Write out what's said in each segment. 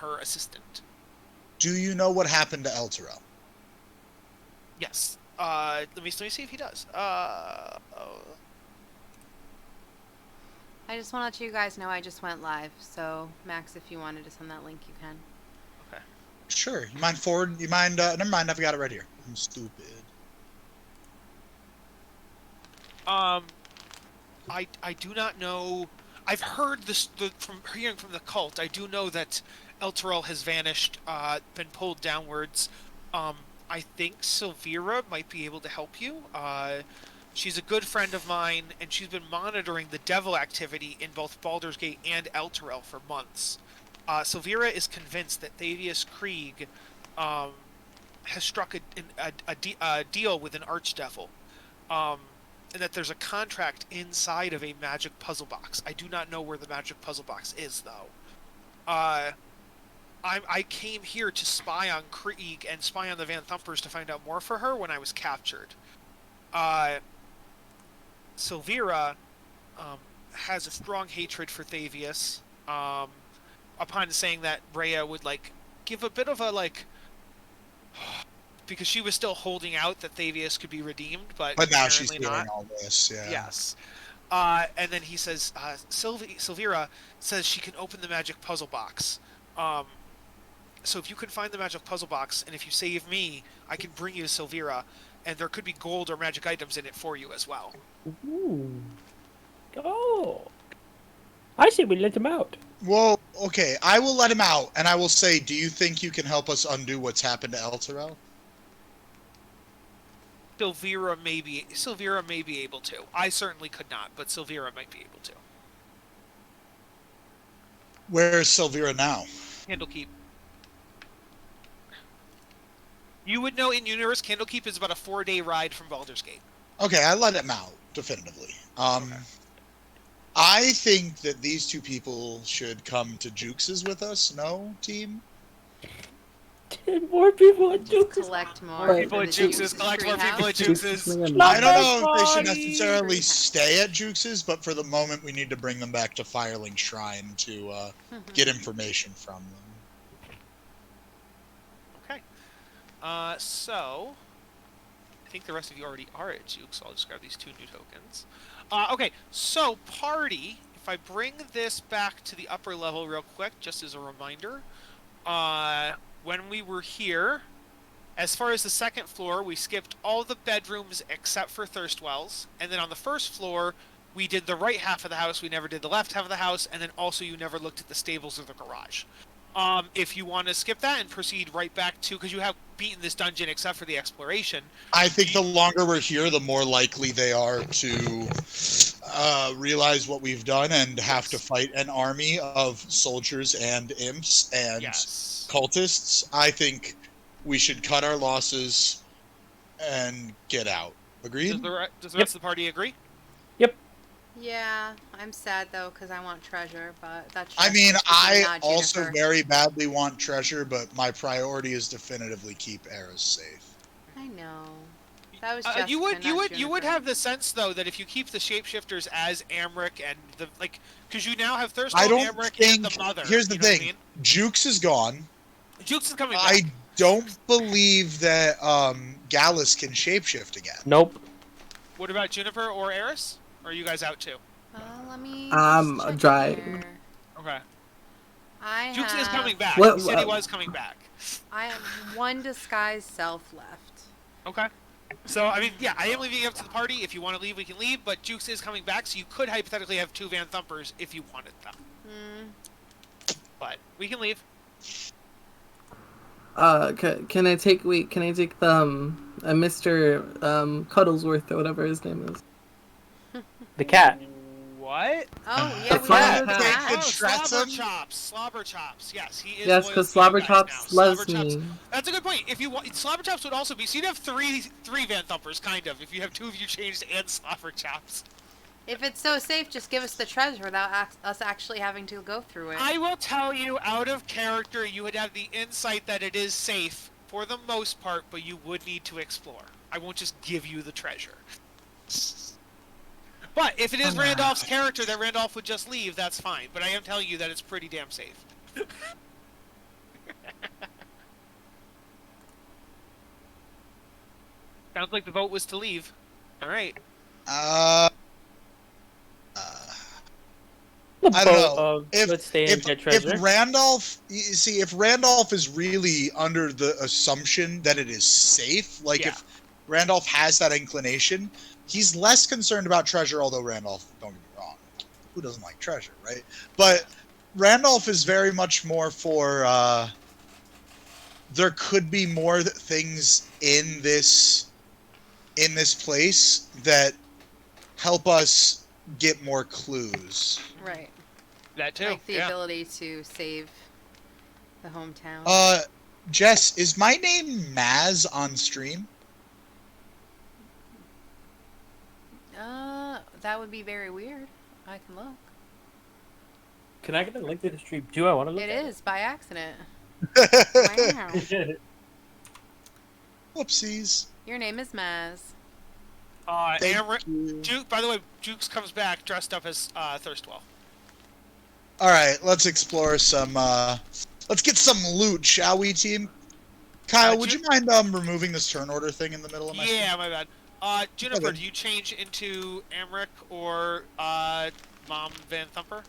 her assistant. Do you know what happened to Elturel? Yes. Let me see if he does. I just want to let you guys know I just went live. So, Max, if you wanted to send that link, you can. Okay. Sure. You mind forward? You mind? Never mind. I've got it right here. I'm stupid. I do not know. I've heard this from hearing from the cult. I do know that Elturel has vanished, been pulled downwards. I think Silvira might be able to help you. She's a good friend of mine, and she's been monitoring the devil activity in both Baldur's Gate and Elturel for months. Silvira is convinced that Thavius Krieg has struck a deal with an archdevil. And that there's a contract inside of a magic puzzle box. I do not know where the magic puzzle box is, though. I came here to spy on Krieg and spy on the Van Thumpers to find out more for her when I was captured. Silvira has a strong hatred for Thavius. Upon saying that Rhea would, give a bit of a, because she was still holding out that Thavius could be redeemed, but now she's doing not. all this, yeah. Yes. And then he says, Silvira says she can open the magic puzzle box. So if you can find the magic puzzle box, and if you save me, I can bring you to Silvira, and there could be gold or magic items in it for you as well. Ooh. Oh. I say we let him out. Well, okay, I will let him out, and I will say, do you think you can help us undo what's happened to Elturel? Silvira may be able to. I certainly could not, but Silvira might be able to. Where is Silvira now? Candlekeep. You would know in Universe, Candlekeep is about a 4-day ride from Baldur's Gate. Okay, I let him out, definitively. Okay. I think that these two people should come to Jukes's with us, no, team? More people at Jukes. Collect more. More people at Jukes's. Collect more people at Jukes's. I don't know if they should necessarily stay at Jukes's, but for the moment we need to bring them back to Firelink Shrine to get information from them. Okay. So I think the rest of you already are at Jukes, so I'll just grab these 2 new tokens. Okay, so party, if I bring this back to the upper level real quick, just as a reminder, when we were here, as far as the second floor, we skipped all the bedrooms except for Thirstwells, and then on the first floor, we did the right half of the house, we never did the left half of the house, and then also you never looked at the stables or the garage. If you want to skip that and proceed right back to, because you have beaten this dungeon except for the exploration. I think the longer we're here, the more likely they are to realize what we've done and have to fight an army of soldiers and imps and cultists. I think we should cut our losses and get out. Agreed? Does the rest of the party agree? Yeah, I'm sad though because I want treasure, but that's. I mean, I not also Jennifer. very badly want treasure, but my priority is definitively keep Eris safe. I know. That was you would have the sense though that if you keep the shapeshifters as Amric and the because you now have Thirstwell, Amric, and the Mother. Here's the thing: I mean? Jukes is gone. Jukes is coming back. I don't believe that Gallus can shapeshift again. Nope. What about Juniper or Eris? Or are you guys out too? Let me. Dry. Okay. Jukes is coming back. What, He said he was coming back. I have 1 disguised self left. Okay. So, I mean, yeah, I am leaving it up to the party. If you want to leave, we can leave. But Jukes is coming back, so you could hypothetically have 2 Van Thumpers if you wanted them. But we can leave. Can I take the Mr. Cuddlesworth or whatever his name is? The cat. What? Oh, yeah, The we cat. have that. Slobber Chops. Yes, he is. Yes, because Slobber Chops loves me. That's a good point. If you want, Slobber Chops would also be. So you'd have three Van Thumpers, kind of. If you have 2 of you changed and Slobber Chops. If it's so safe, just give us the treasure without us actually having to go through it. I will tell you, out of character, you would have the insight that it is safe for the most part, but you would need to explore. I won't just give you the treasure. But if it is Randolph's character that Randolph would just leave, that's fine. But I am telling you that it's pretty damn safe. Sounds like the vote was to leave. All right. I don't know. Let's stay and get treasure. If Randolph, you see, if Randolph is really under the assumption that it is safe, like if Randolph has that inclination, he's less concerned about treasure. Although Randolph, don't get me wrong, who doesn't like treasure, right? But Randolph is very much more for. There could be more things in this place that help us get more clues. Right. That too. Like the ability to save the hometown. Jess, is my name Maz on stream? That would be very weird. I can look. Can I get a link to the stream? Do I want to look? It is by accident. Wow. Wow. Whoopsies. Your name is Maz. Juke. By the way, Jukes comes back dressed up as Thirstwell. All right, let's explore some. Let's get some loot, shall we, team? Kyle, would you mind removing this turn order thing in the middle of my? Yeah, my bad. Juniper, do you change into Amric or Mom Van Thumper?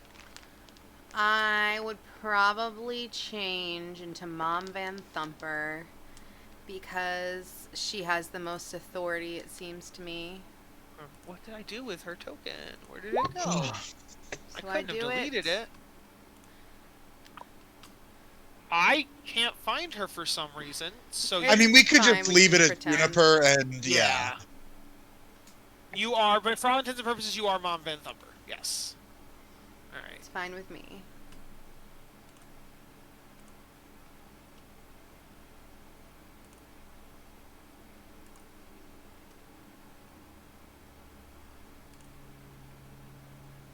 I would probably change into Mom Van Thumper because she has the most authority, it seems to me. What did I do with her token? Where did it go? I couldn't have deleted it. I can't find her for some reason. So I mean, we could just leave it at Juniper and yeah. You are, but for all intents and purposes, you are Mom Van Thumper. Yes. All right. It's fine with me.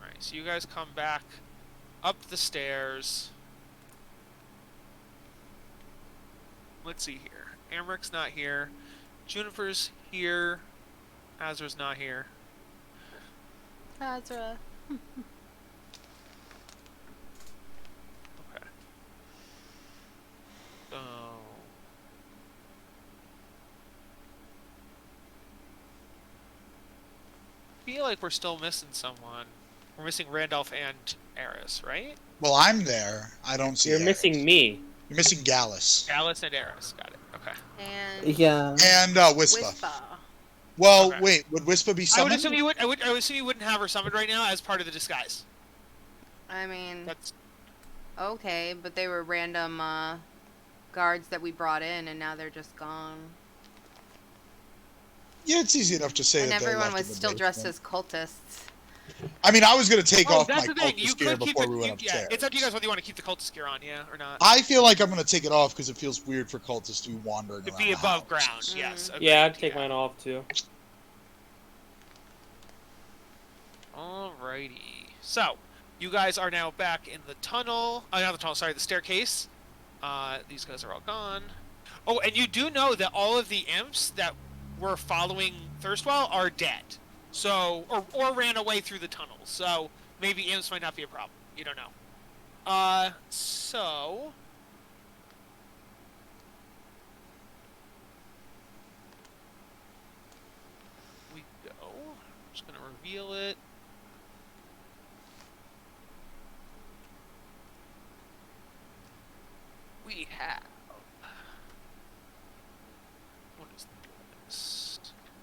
All right. So you guys come back up the stairs. Let's see here. Amric's not here. Juniper's here. Azra's not here. Azra. Okay. So... I feel like we're still missing someone. We're missing Randolph and Eris, right? Well, I'm there. I don't see. You're missing me. You're missing Gallus. Gallus and Eris. Got it. Okay. And And Wispa. Well, wait. Would Wispa be summoned? I would assume you would. I would assume you wouldn't have her summoned right now as part of the disguise. I mean, that's okay, but they were random guards that we brought in, and now they're just gone. Yeah, it's easy enough to say. And that everyone was still dressed as cultists. I mean, I was going to take off my that's the thing. cultist gear before we went upstairs. It's up to you guys whether you want to keep the cultist gear on, or not. I feel like I'm going to take it off because it feels weird for cultists to be wandering around. To be above ground, yes. Agreed, yeah, I'd take mine off too. Alrighty. So, you guys are now back in the tunnel. Not the tunnel, sorry, the staircase. These guys are all gone. Oh, and you do know that all of the imps that were following Thirstwell are dead. So, or ran away through the tunnel. So, maybe imps might not be a problem. You don't know. So... we go. I'm just going to reveal it. We have... what is this?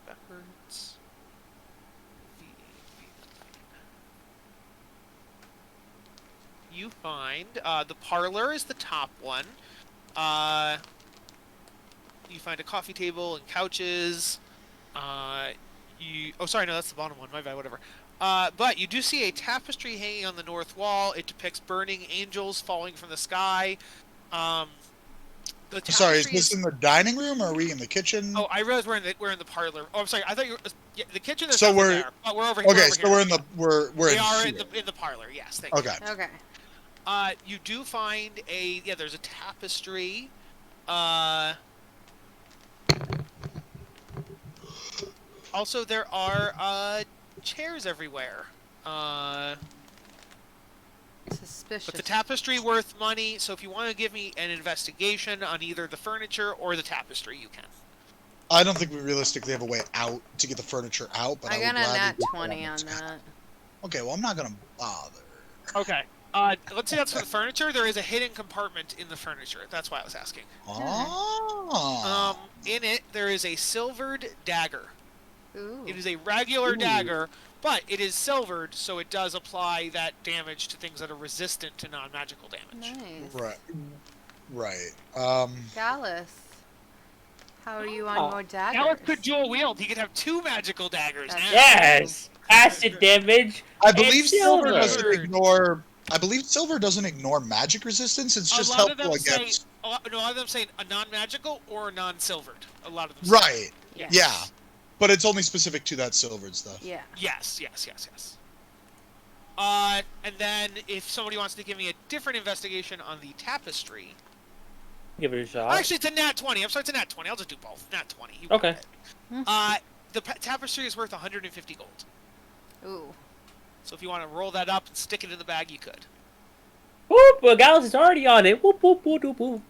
Backwards. You find the parlor is the top one. You find a coffee table and couches. Oh, sorry, no, that's the bottom one. My bad, whatever. But you do see a tapestry hanging on the north wall. It depicts burning angels falling from the sky. Sorry, is this in the dining room or are we in the kitchen? Oh, I realize we're in the parlor. Oh, I'm sorry. I thought you were the kitchen. Is so over we're there, but we're over here. Okay, so we're in the in the parlor. Yes, thank you. Okay. You do find there's a tapestry. Also, there are chairs everywhere. Suspicious. But the tapestry worth money, so if you want to give me an investigation on either the furniture or the tapestry, you can. I don't think we realistically have a way out to get the furniture out, but I I got would a gladly nat do 20 on on the tap. that. Okay, well, I'm not gonna bother. Okay. Let's say that's for the furniture. There is a hidden compartment in the furniture. That's why I was asking. Oh. In it, there is a silvered dagger. Ooh. It is a regular Ooh. dagger, but it is silvered, so it does apply that damage to things that are resistant to non-magical damage. Nice. Right. Gallus, how are you on Oh, your daggers? Alex could dual wield. He could have 2 magical daggers now. Yes! Acid damage. I believe It's silver silver. doesn't ignore. I believe silver doesn't ignore magic resistance. It's just a lot of helpful them say against. a lot of them say a non-magical or non-silvered. A lot of them. Say. Right. Yes. Yeah. But it's only specific to that silvered stuff. Yeah. Yes. And then if somebody wants to give me a different investigation on the tapestry. Give it a shot. Actually, it's a nat 20. I'm sorry, it's a nat 20. I'll just do both. Nat 20. You Okay. got it. The tapestry is worth 150 gold. Ooh. So if you want to roll that up and stick it in the bag, you could. Whoop! Well, Gallus is already on it. Whoop, whoop, whoop, whoop, whoop.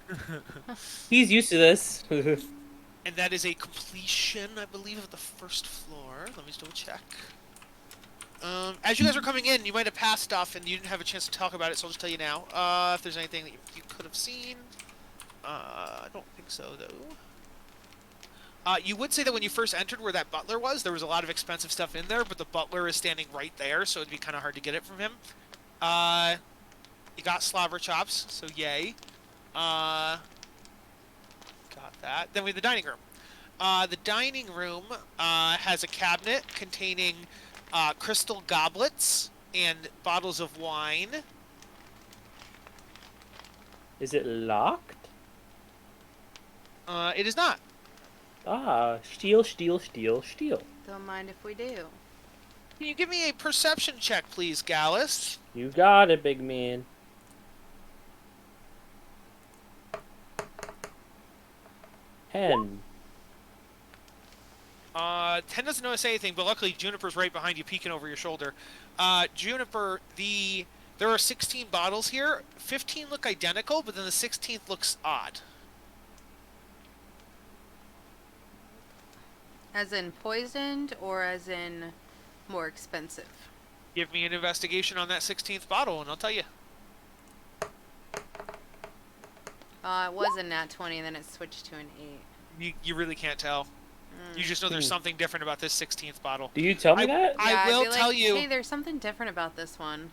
He's used to this. And that is a completion, I believe, of the first floor. Let me just double check. As you guys were coming in, you might have passed stuff and you didn't have a chance to talk about it, so I'll just tell you now. If there's anything that you could have seen. I don't think so, though. You would say that when you first entered where that butler was, there was a lot of expensive stuff in there, but the butler is standing right there, so it'd be kind of hard to get it from him. You got slobber chops, so yay. Got that. Then we have the dining room. The dining room has a cabinet containing crystal goblets and bottles of wine. Is it locked? It is not. Ah, steal. Don't mind if we do. Can you give me a perception check, please, Gallus? You got it, big man. 10. 10 doesn't notice anything, but luckily Juniper's right behind you, peeking over your shoulder. Juniper, there are 16 bottles here. 15 look identical, but then the 16th looks odd. As in poisoned or as in more expensive? Give me an investigation on that 16th bottle, and I'll tell you. It was a nat 20, and then it switched to an 8. You really can't tell. You just know there's something different about this 16th bottle. Do you tell me that? I Yeah, will I'd be tell like, you. Hey, there's something different about this one.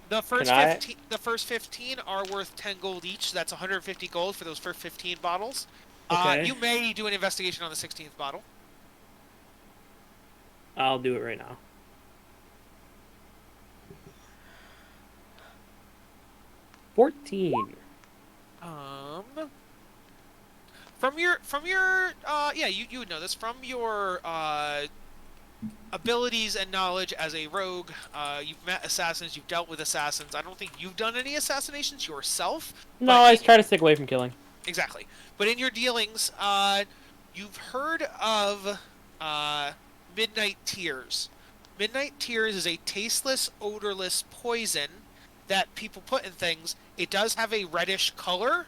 The first Can I- 15, the first 15 are worth 10 gold each. So that's 150 gold for those first 15 bottles. Okay. You may do an investigation on the 16th bottle. I'll do it right now. $14. From your yeah, you would know this from your abilities and knowledge as a rogue. You've met assassins, you've dealt with assassins. I don't think you've done any assassinations yourself. No, I try to stick away from killing. Exactly. But in your dealings, you've heard of Midnight Tears. Midnight Tears is a tasteless, odorless poison that people put in things. It does have a reddish color,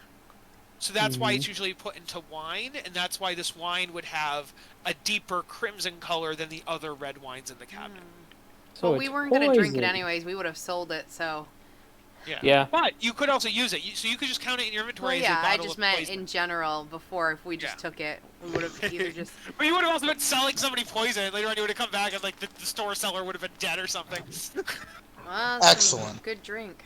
so that's why it's usually put into wine, and that's why this wine would have a deeper crimson color than the other red wines in the cabinet. So Well, we weren't going to drink it anyways. We would have sold it, so... Yeah. But you could also use it, so you could just count it in your inventory Well, as a yeah, I bottle just of meant poison. in general before. If we just took it, we would have either just... But you would have also been selling somebody poison, and later on you would have come back and like the store seller would have been dead or something. Well, Excellent. Good drink.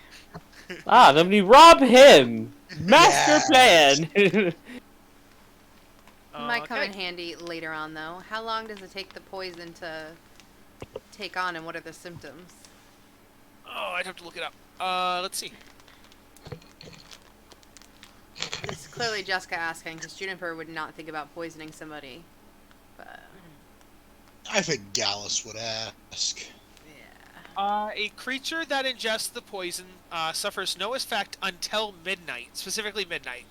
Ah, then we rob him! Master plan! It might come Okay. in handy later on, though. How long does it take the poison to take on, and what are the symptoms? Oh, I'd have to look it up. Let's see. It's clearly Jessica asking, because Juniper would not think about poisoning somebody. But, I think Gallus would ask. yeah. A creature that ingests the poison suffers no effect until midnight, specifically midnight.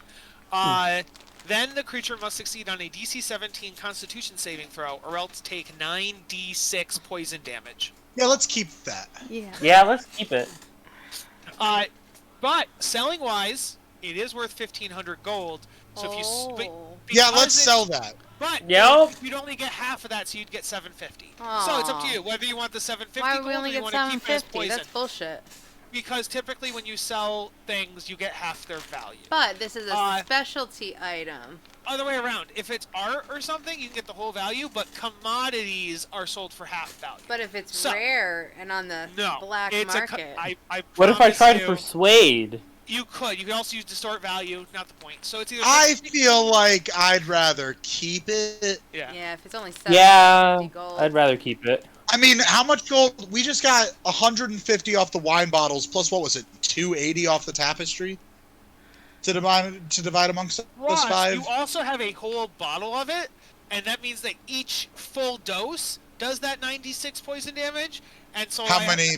Then the creature must succeed on a DC 17 Constitution saving throw, or else take 9d6 poison damage. Yeah, let's keep that. Yeah. Yeah, let's keep it. But selling wise, It is worth 1,500 gold. So if you yeah, let's sell that. But Yep. you'd only get half of that, so you'd get 750. Aww. So it's up to you whether you want the 750 Why gold would we only or you get want to keep it as 750? poison. That's bullshit. Because typically when you sell things, you get half their value. But this is a specialty item. Other way around. If it's art or something, you can get the whole value, but commodities are sold for half value. But if it's rare and on the black market... What if I try to persuade? You could. You could also use distort value, not the point. So it's either... I feel like I'd rather keep it. Yeah, if it's only 750 gold. I'd rather keep it. I mean, how much gold? We just got 150 off the wine bottles, plus what was it, 280 off the tapestry? To divide amongst us 5? You also have a whole bottle of it, and that means that each full dose does that 96 poison damage. And so how many?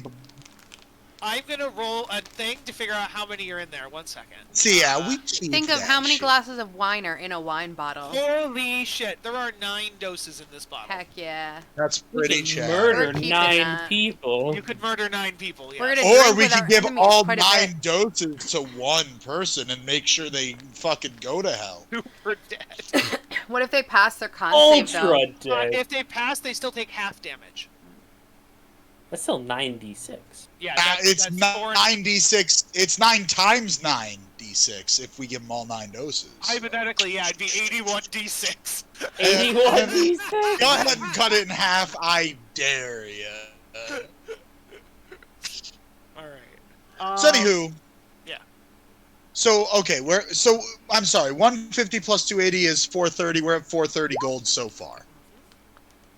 I'm gonna roll a thing to figure out how many are in there. 1 second. See, yeah, we keep think of that how many shit. glasses of wine are in a wine bottle. Holy shit! There are 9 doses in this bottle. Heck yeah. That's pretty chill. Murder We're keeping 9 that. people. You could murder 9 people. Yeah. We're gonna Or drink we with could our give enemies all quite a 9 bit. doses to one person and make sure they fucking go to hell. Super dead. What if they pass their con save though? Ultra dead. If they pass, they still take half damage. That's still 9d6. Yeah, It's that's 9d6. It's 9 times 9d6 if we give them all 9 doses. Hypothetically, yeah, it'd be 81d6. 81d6? Go ahead and cut it in half. I dare you. Alright. So anywho. Yeah. So, okay, I'm sorry, 150 plus 280 is 430. We're at 430 gold so far.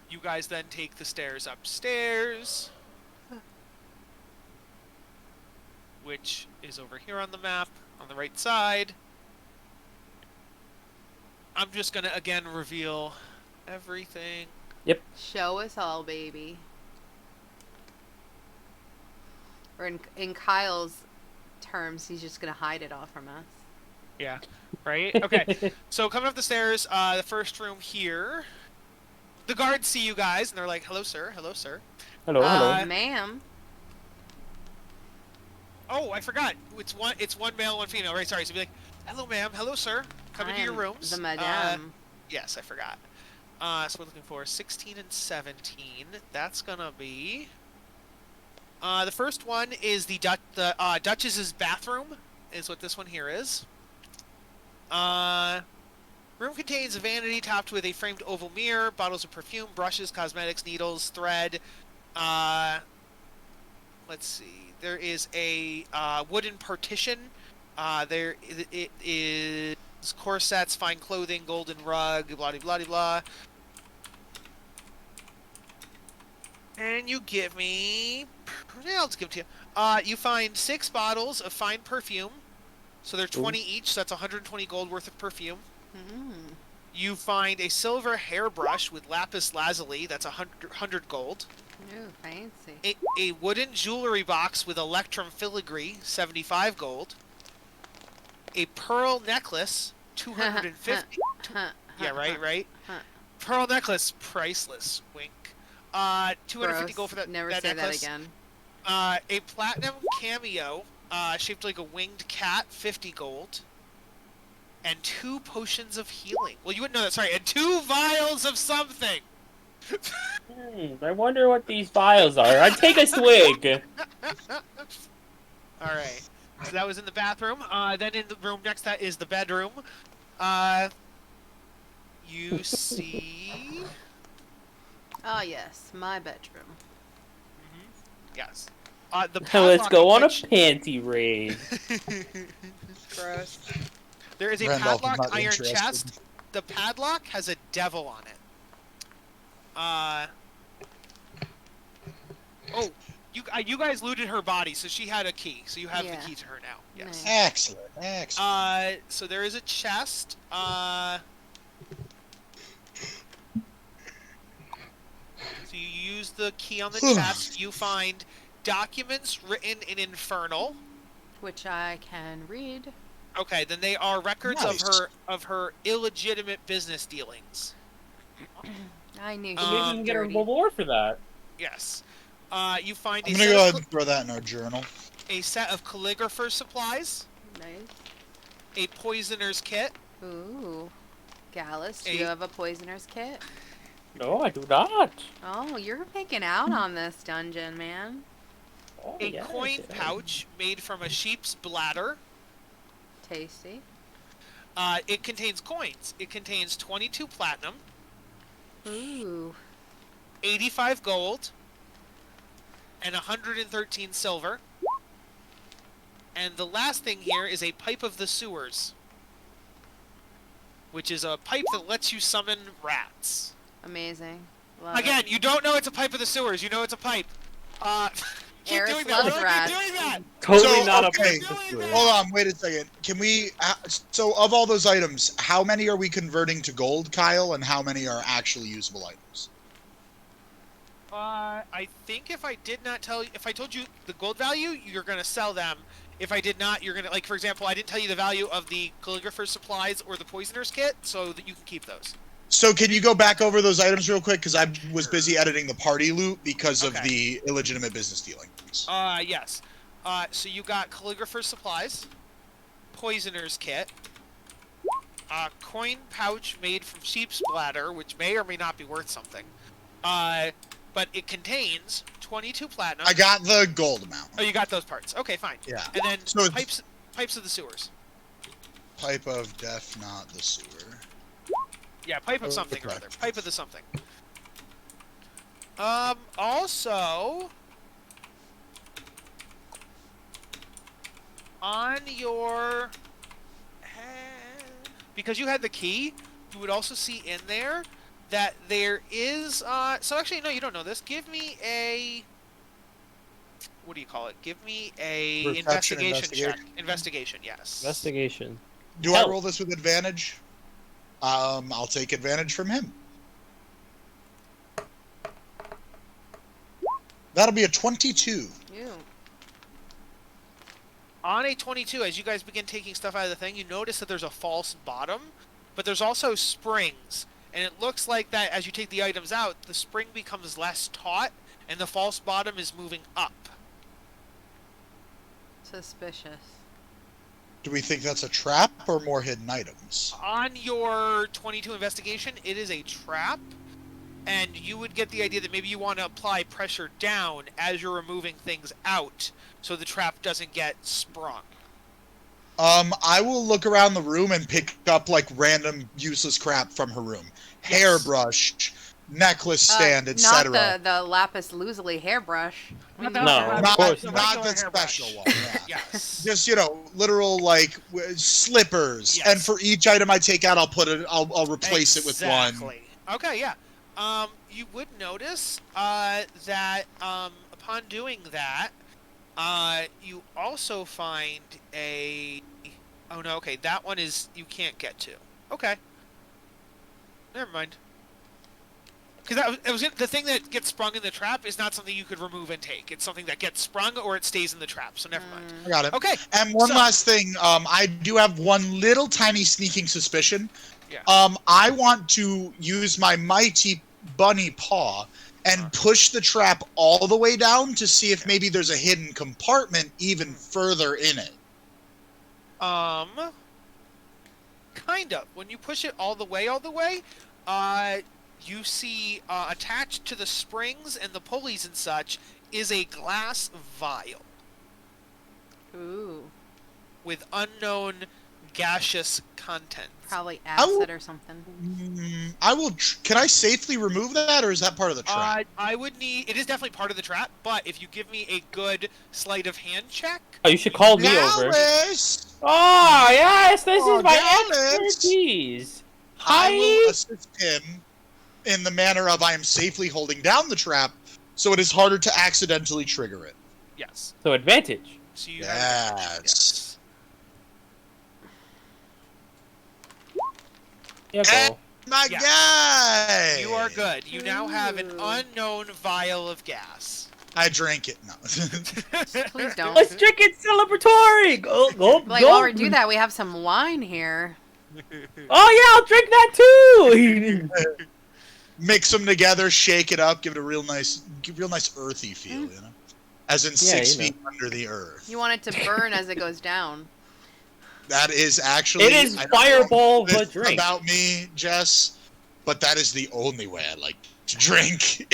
You guys then take the stairs upstairs, which is over here on the map, on the right side. I'm just gonna again reveal everything. Yep. Show us all, baby. Or in Kyle's terms, he's just gonna hide it all from us. Yeah. Right? Okay. So coming up the stairs, the first room here. The guards see you guys, and they're like, hello, sir. Hello, sir. Hello, hello. Ma'am. Oh, I forgot. It's one male, one female. Right, sorry. So be like, hello, ma'am. Hello, sir. Come into your rooms. The madame. Yes, I forgot. So we're looking for 16 and 17. That's gonna be... the first one is the Duchess's bathroom, is what this one here is. Room contains a vanity topped with a framed oval mirror, bottles of perfume, brushes, cosmetics, needles, thread. Let's see. There is a wooden partition. It is corsets, fine clothing, golden rug, blah blah blah blah. And you give me... Yeah, I'll just give it to you. You find 6 bottles of fine perfume. So they're 20 each, so that's 120 gold worth of perfume. Mm. You find a silver hairbrush with lapis lazuli. That's 100 gold. Ooh, fancy. A wooden jewelry box with electrum filigree. 75 gold. A pearl necklace. 250. Yeah, right. Pearl necklace. Priceless. Wink. 250 gold for that. Never that say necklace. that again. A platinum cameo. Shaped like a winged cat. 50 gold. And 2 potions of healing. Well, you wouldn't know that. Sorry. And 2 vials of something. I wonder what these vials are. I'd take a swig. Alright. So that was in the bathroom. Then in the room next to that is the bedroom. You see... Oh, yes. My bedroom. Yes. The Let's go on a padlock panty raid. Gross. There is a Randolph is padlocked not iron interested. chest. The padlock has a devil on it. Oh, you guys looted her body, so she had a key. So you have the key to her now. Yes. Nice. Excellent. So there is a chest. So you use the key on the chest. You find documents written in Infernal. Which I can read. Okay, then they are records Nice. of her illegitimate business dealings. I knew Maybe he you was can get a dirty. reward for that. Yes. You find I'm gonna go ahead and throw that in our journal. a set of calligrapher's supplies. Nice. a poisoner's kit. Ooh. Gallus, do you have a poisoner's kit? No, I do not. Oh, you're making out on this dungeon, man. Oh, A yes, coin yes. pouch made from a sheep's bladder. Tasty. It contains coins. It contains 22 platinum, Ooh. 85 gold, and 113 silver. And the last thing here is a pipe of the sewers, which is a pipe that lets you summon rats. Amazing. Love Again, it. you don't know it's a pipe of the sewers. You know it's a pipe. Keep Eris doing that. loves Why rats. keep doing that? Totally So, not okay. a place. Hold on, wait a second. Can we? So, of all those items, how many are we converting to gold, Kyle, and how many are actually usable items? I think if I did not tell you, if I told you the gold value, you're gonna sell them. If I did not, you're gonna, like, for example, I didn't tell you the value of the calligrapher's supplies or the poisoner's kit, so that you can keep those. So, can you go back over those items real quick? Because I was busy editing the party loot because of the illegitimate business dealings. Yes. So you got calligrapher's supplies, poisoner's kit, a coin pouch made from sheep's bladder, which may or may not be worth something. But it contains 22 platinum. I got the gold amount. Oh, you got those parts. Okay, fine. Yeah. And then So pipes of the sewers. Pipe of death, not the sewer. Yeah, pipe of something or Okay. other. Pipe of the something. Also, on your because you had the key, you would also see in there that there is so actually no, you don't know this. Give me a, what do you call it? Give me a Perception, investigation check. Investigation, yes. Investigation. Do I roll this with advantage? I'll take advantage from him. That'll be a 22. Ew. On a 22, as you guys begin taking stuff out of the thing, you notice that there's a false bottom, but there's also springs. And it looks like that as you take the items out, the spring becomes less taut, and the false bottom is moving up. Suspicious. Do we think that's a trap or more hidden items? On your 22 investigation, it is a trap, and you would get the idea that maybe you want to apply pressure down as you're removing things out, so the trap doesn't get sprung. I will look around the room and pick up like random useless crap from her room. Yes. Hairbrush, necklace stand, etc. Not the lapis lazuli hairbrush. I mean, No, No, Not, of course not not. the Regular special hairbrush. one. Yeah. Yes. Just, literal like slippers. Yes. And for each item I take out, I'll replace it with one. Exactly. Okay, yeah. You would notice that upon doing that, you also find a. Oh no, okay, that one is you can't get to. Okay. Never mind. Because the thing that gets sprung in the trap is not something you could remove and take. It's something that gets sprung or it stays in the trap. So never mind. I got it. Okay. And one so- last thing, I do have one little tiny sneaking suspicion. Yeah. I want to use my mighty bunny paw and push the trap all the way down to see if maybe there's a hidden compartment even further in it. Kind of. When you push it all the way, you see attached to the springs and the pulleys and such is a glass vial Ooh. with unknown gaseous contents. Probably I will- acid or something. I will. Can I safely remove that, or is that part of the trap? I would need. It is definitely part of the trap, but if you give me a good sleight of hand check, Oh, you should call me over. Gallus! Oh, yes, this Oh, is my Gallus! expertise. I will Hi. assist him in the manner of I am safely holding down the trap, so it is harder to accidentally trigger it. yes. So advantage. So you have Yes. Yeah, Eh. go. My Yeah. guy! You are good. You now have an Ooh. unknown vial of gas. I drank it. No. Please don't. Let's drink it celebratory. Go, go, Like, go. while we do that, we have some wine here. Oh yeah, I'll drink that too. Mix them together, shake it up, give it a real nice earthy feel, you know? As in 6 you know. feet under the earth. You want it to burn as it goes down. That is actually. It is I don't Fireball know the drink. about me, Jess, but that is the only way I like to drink.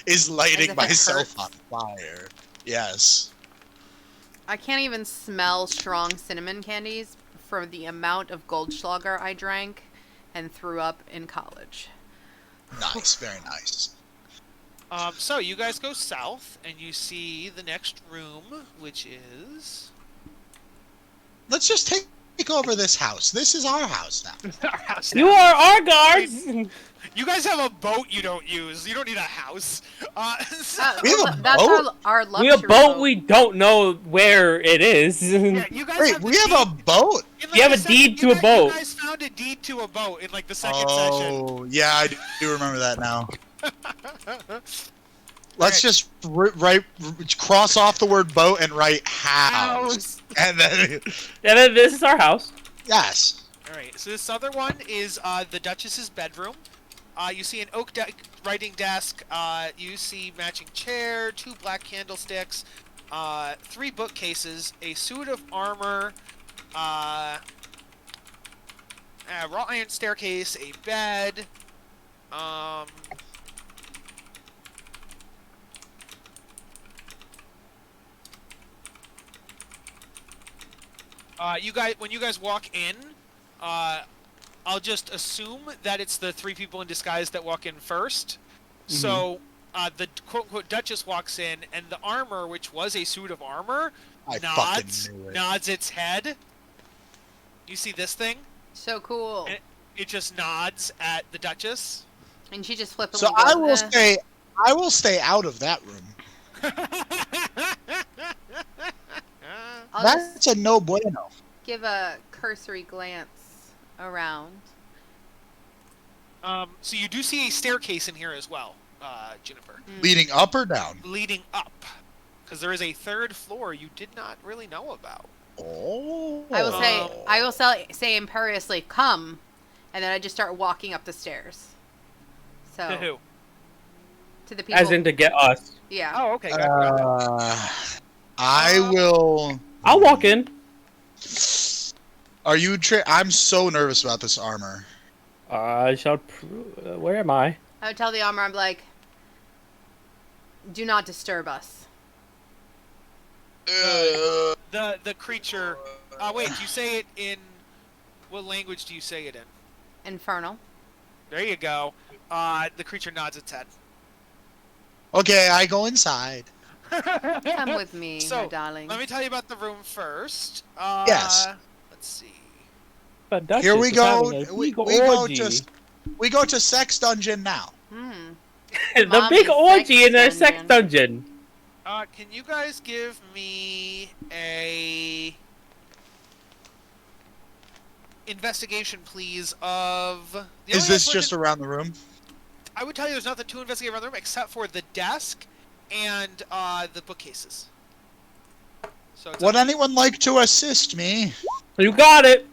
Is lighting if it myself hurts. on fire. Yes. I can't even smell strong cinnamon candies for the amount of Goldschlager I drank and threw up in college. Nice. Very nice. So you guys go south, and you see the next room, which is Let's just take over this house. This is our house now. our house. You now. are our guards. You guys have a boat you don't use. You don't need a house. So, We have a That's boat? our We have luxury a boat. We don't know where it is. yeah, you guys Wait, have we the have a deed- boat? in, You have the a deed to a you boat. You guys found a deed to a boat in like the second session. Oh, yeah, I do remember that now. Alright. Let's just cross off the word boat and write house. And then, And then this is our house. yes. All right. So this other one is the Duchess's bedroom. You see an oak writing desk. You see matching chair, 2 black candlesticks, 3 bookcases, a suit of armor, a wrought iron staircase, a bed. When you guys walk in, I'll just assume that it's the 3 people in disguise that walk in first. So, the quote-unquote Duchess walks in, and the armor, which was a suit of armor, I nods, fucking knew it. nods its head. You see this thing? So cool. It just nods at the Duchess. And she just flippantly So I will goes, "Eh." I will stay out of that room. I'll just That's a no bueno. give a cursory glance around. So you do see a staircase in here as well, Juniper, Leading up or down? leading up, because there is a 3rd floor you did not really know about. Oh. I will say imperiously, "Come," and then I just start walking up the stairs. So To who? to the people. As in to get us. Yeah. Oh, okay. Got it. I will. I'll walk in. Are you? I'm so nervous about this armor. I shall. Where am I? I would tell the armor, I'm like, "Do not disturb us." The creature. Wait, do you say it in what language do you say it in? Infernal. There you go. The creature nods its head. Okay, I go inside. Come with me, So, my darling. Let me tell you about the room first. Yes. Let's see. But Duchess Here we is go. having a We big go orgy. we go to sex dungeon now. The Mommy's big orgy sex in their sex dungeon. Can you guys give me a investigation, please? Of the Is only this one just that- around the room? I would tell you there's nothing to investigate around the room except for the desk and the bookcases. So it's Would anyone like to assist me? You got it.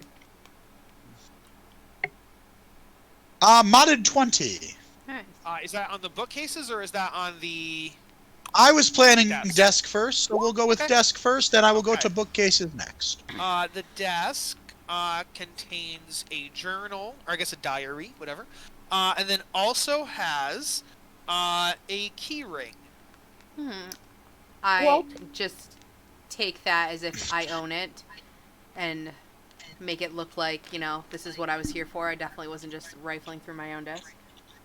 Modded 20. Nice. is that on the bookcases or is that on the? I was planning Desk. desk first, so we'll go with Okay. desk first, then I will go Okay. to bookcases next. The desk contains a journal, or I guess a diary, whatever, and then also has a key ring. I Well- just take that as if I own it and make it look like, this is what I was here for. I definitely wasn't just rifling through my own desk.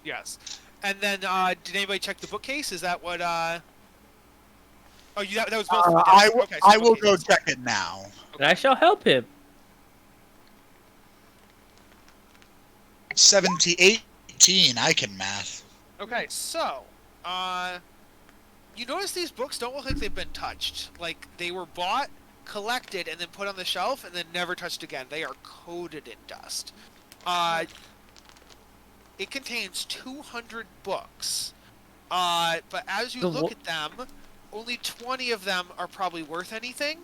Yes. And then, did anybody check the bookcase? Is that what? Oh, that was both. for the I, desk. w- Okay, so I will go bookcases. check it now. And I shall help him. 18. I can math. Okay, so, you notice these books don't look like they've been touched. Like, they were bought, collected, and then put on the shelf, and then never touched again. They are coated in dust. It contains 200 books. But as you look at them, only 20 of them are probably worth anything.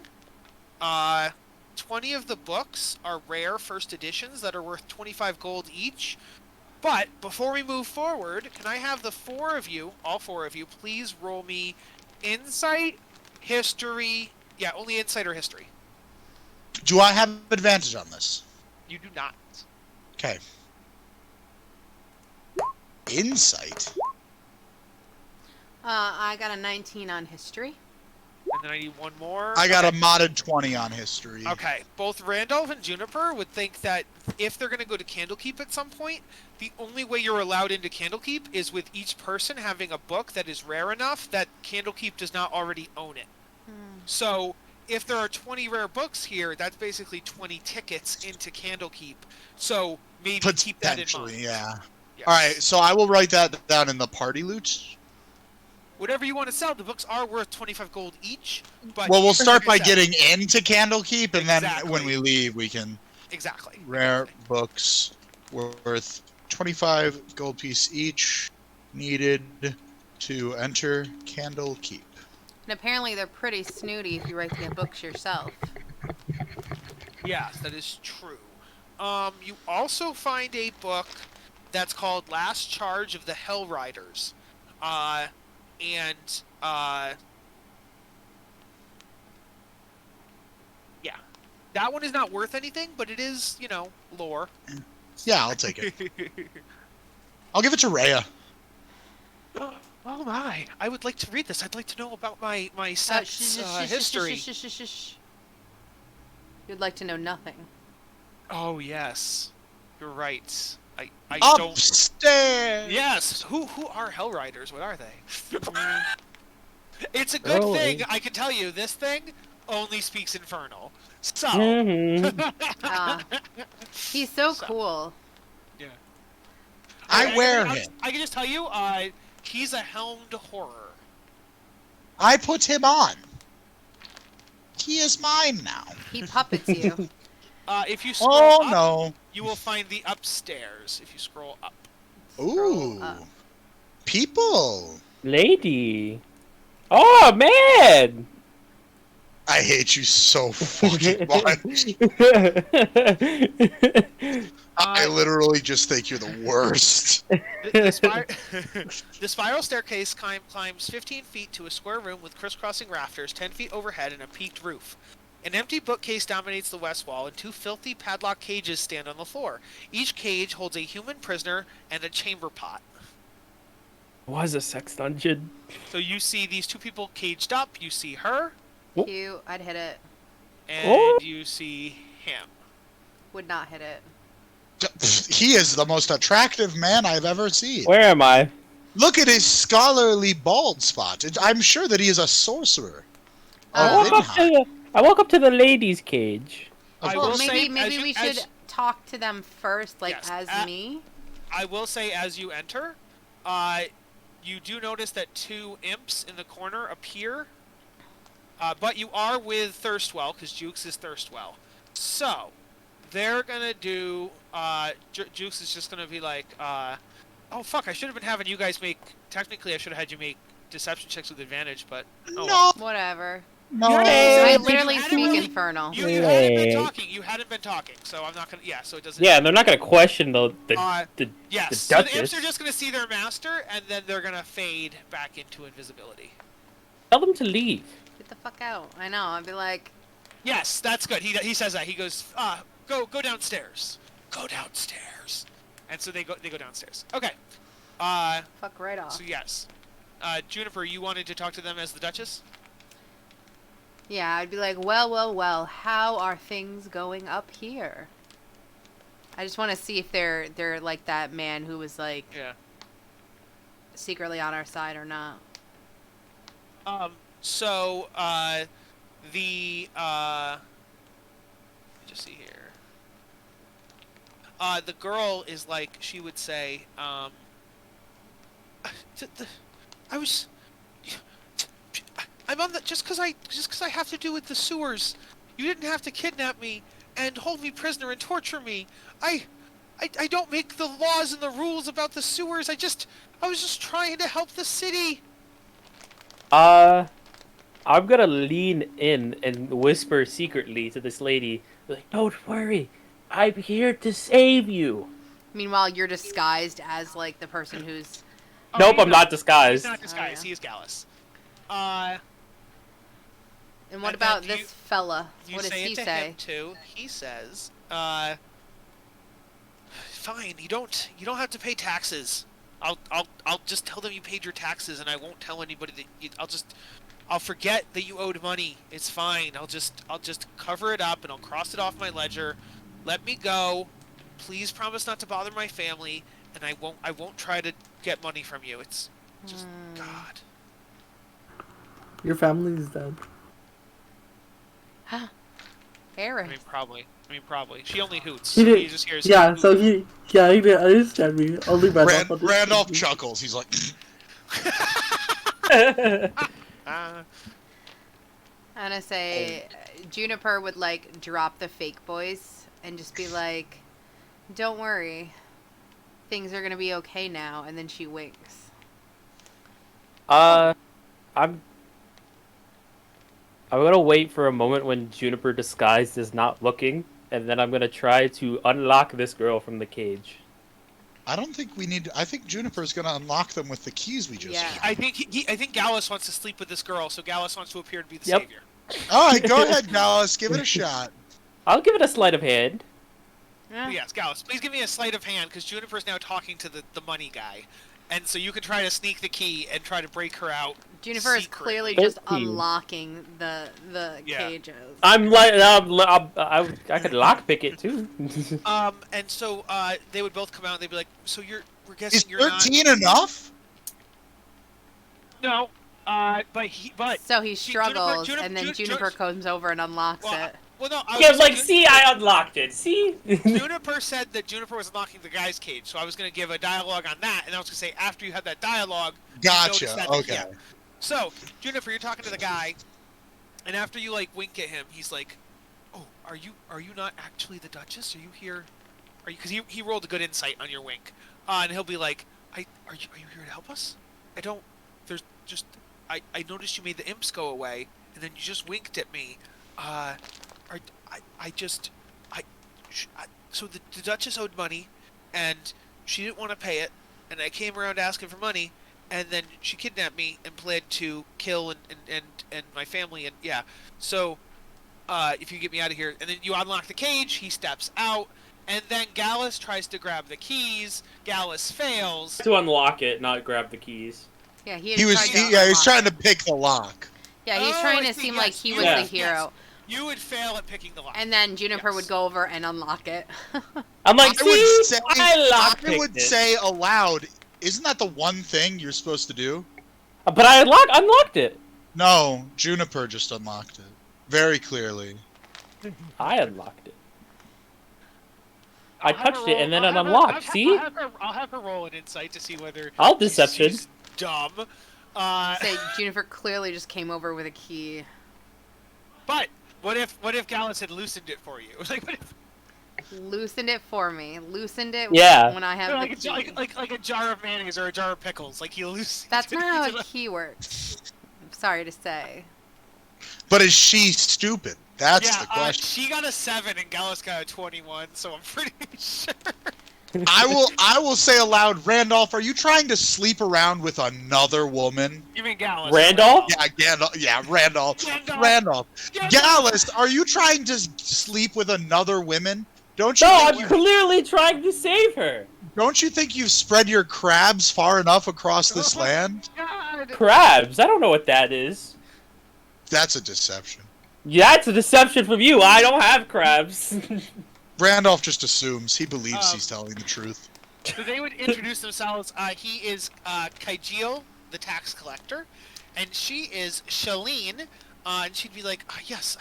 20 of the books are rare first editions that are worth 25 gold each. But before we move forward, can I have the all four of you, please roll me insight, history. Yeah, only insight or history. Do I have advantage on this? You do not. Okay. Insight. I got a 19 on history. And then I need one more. I got a modded 20 on history. Okay, both Randolph and Juniper would think that if they're going to go to Candlekeep at some point, the only way you're allowed into Candlekeep is with each person having a book that is rare enough that Candlekeep does not already own it. So, if there are 20 rare books here, that's basically 20 tickets into Candlekeep. So, maybe keep that in mind. Yeah. Yes. Alright, so I will write that down in the party loot. Whatever you want to sell, the books are worth 25 gold each. But Well, we'll start by getting into Candlekeep, and then Exactly. when we leave, we can... Exactly. Rare books worth 25 gold piece each, needed to enter Candlekeep. And apparently they're pretty snooty if you write the books yourself. Yes, that is true. You also find a book that's called Last Charge of the Hell Riders. Yeah. That one is not worth anything, but it is, lore. Yeah, I'll take it. I'll give it to Rhea. Oh my! I would like to read this. I'd like to know about my sect's history. You'd like to know nothing. Oh yes, you're right. I don't. Upstairs. Yes. Who are Hell Riders? What are they? It's a good thing. I can tell you, this thing only speaks Infernal. So. He's so cool. Yeah. I wear him. I can just tell you, he's a helmed horror. I put him on. He is mine now. He puppets you. If you scroll up, no. you will find the upstairs. If you scroll up. Ooh. People. Lady. Oh, man! I hate you so fucking much. I literally just think you're the worst. The spiral staircase climbs 15 feet to a square room with crisscrossing rafters 10 feet overhead and a peaked roof. An empty bookcase dominates the west wall, and 2 filthy padlock cages stand on the floor. Each cage holds a human prisoner and a chamber pot. Was a sex dungeon. So you see these 2 people caged up. You see her. Cute. I'd hit it. And you see him. Would not hit it. He is the most attractive man I've ever seen. Where am I? Look at his scholarly bald spot. I'm sure that he is a sorcerer. I walk up to the ladies' cage. Well, maybe we should talk to them first, like, yes, as me. I will say, as you enter, you do notice that 2 imps in the corner appear. But you are with Thirstwell, because Jukes is Thirstwell. So, they're gonna do, Jukes is just gonna be like, oh fuck, I should have been having you guys technically I should have had you make deception checks with advantage, but... Oh, no! Whatever. No! I literally speak Infernal. You hadn't been talking, so I'm not gonna, so it doesn't... Yeah, and they're not gonna question the yes, the so Duchess. the imps are just gonna see their master, and then they're gonna fade back into invisibility. Tell them to leave. Get the fuck out. I know, I'd be like... Yes, that's good. He says that. He goes, go downstairs. Go downstairs. And so they go downstairs. Okay. Fuck right off. So yes. Juniper, you wanted to talk to them as the Duchess? Yeah, I'd be like, well, how are things going up here? I just want to see if they're like that man who was like secretly on our side or not. So just see here. The girl is like, she would say, I'm on the just because I have to do with the sewers. You didn't have to kidnap me and hold me prisoner and torture me. I don't make the laws and the rules about the sewers. I was just trying to help the city. I'm gonna lean in and whisper secretly to this lady, like, "Don't worry, I'm here to save you." Meanwhile, you're disguised as like the person who's. Nope, I'm not disguised. He's not disguised. He is Gallus. And what And about then this fella? You What does say he it to say? him too. He says, fine. You don't have to pay taxes. I'll just tell them you paid your taxes, and I won't tell anybody that I'll forget that you owed money. It's fine. I'll just cover it up and I'll cross it off my ledger. Let me go. Please promise not to bother my family, and I won't try to get money from you. It's just God. Your family's dead. Eric. I mean, probably. She only hoots. He So did. he just hears. Yeah, so he didn't understand me. Only Randolph understood Randolph me. chuckles. He's like, Uh, I'm gonna say Juniper would like drop the fake voice and just be like, "Don't worry, things are gonna be okay now." And then she winks. I'm gonna wait for a moment when Juniper disguised is not looking, and then I'm gonna try to unlock this girl from the cage. I don't think we need. I think Juniper's going to unlock them with the keys we just. Yeah. found. I think Gallus wants to sleep with this girl, so Gallus wants to appear to be the Yep. savior. All right, go ahead, Dallas. Give it a shot. I'll give it a sleight of hand. But yes, Gallus, please give me a sleight of hand, because Juniper's now talking to the money guy. And so you can try to sneak the key and try to break her out. Juniper is secretly. clearly just 13. unlocking the Yeah. cages. I could lockpick it too. And so they would both come out and they'd be like, so we're Is guessing you're not... 13 enough? No, but So he See, struggles, Juniper- and then Jun- Jun- Juniper comes over and unlocks well, it. well, no, Yeah, like, see, I unlocked it. See? Juniper said that Juniper was unlocking the guy's cage, so I was going to give a dialogue on that, and I was going to say, after you have that dialogue... you Gotcha. notice that- Okay. yeah. So, Juniper, you're talking to the guy, and after you, like, wink at him, he's like, oh, are you not actually the Duchess? Are you here? Are you... Because he rolled a good insight on your wink. And he'll be like, are you here to help us? I don't... There's just... I noticed you made the imps go away, and then you just winked at me. So the Duchess owed money, and she didn't want to pay it, and I came around asking for money, and then she kidnapped me and planned to kill and my family, and yeah. So, if you get me out of here, and then you unlock the cage, he steps out, and then Gallus tries to grab the keys. Gallus fails. To unlock it, not grab the keys. Yeah, he He was unlock trying it. to pick the lock. Yeah, he's Oh, trying I to see, seem yes, like he was yes, the hero. You would fail at picking the lock. And then Juniper Yes. would go over and unlock it. I'm like, I would see, say, I lockpicked I would it. say aloud, isn't that the one thing you're supposed to do? But I unlocked it. No, Juniper just unlocked it. Very clearly. I unlocked it. I I'll have her touched it and then roll- it I'll have her- unlocked. See? I'll have her roll an insight to see whether I'll deception. she's dumb. Say Juniper clearly just came over with a key. But what if Gallus had loosened it for you? Like, what if, Loosened it for me. Loosened it Yeah. when I have like, the key. like a jar of mayonnaise or a jar of pickles. Like he loosened. That's not how it. a key works. I'm sorry to say. But is she stupid? That's Yeah, the question. she got a 7 and Gallus got a 21, so I'm pretty sure. I will say aloud, Randolph, are you trying to sleep around with another woman? You mean Gallus? Randolph? Randolph. Gallus, are you trying to sleep with another woman? Don't you No, think I'm you, clearly trying to save her. don't you think you've spread your crabs far enough across this land? God. Crabs. I don't know what that is. That's a deception. Yeah, it's a deception from you. I don't have crabs. Randolph just assumes. He believes he's telling the truth. So they would introduce themselves. He is Kaijiel, the tax collector, and she is Shalene, and she'd be like, yes,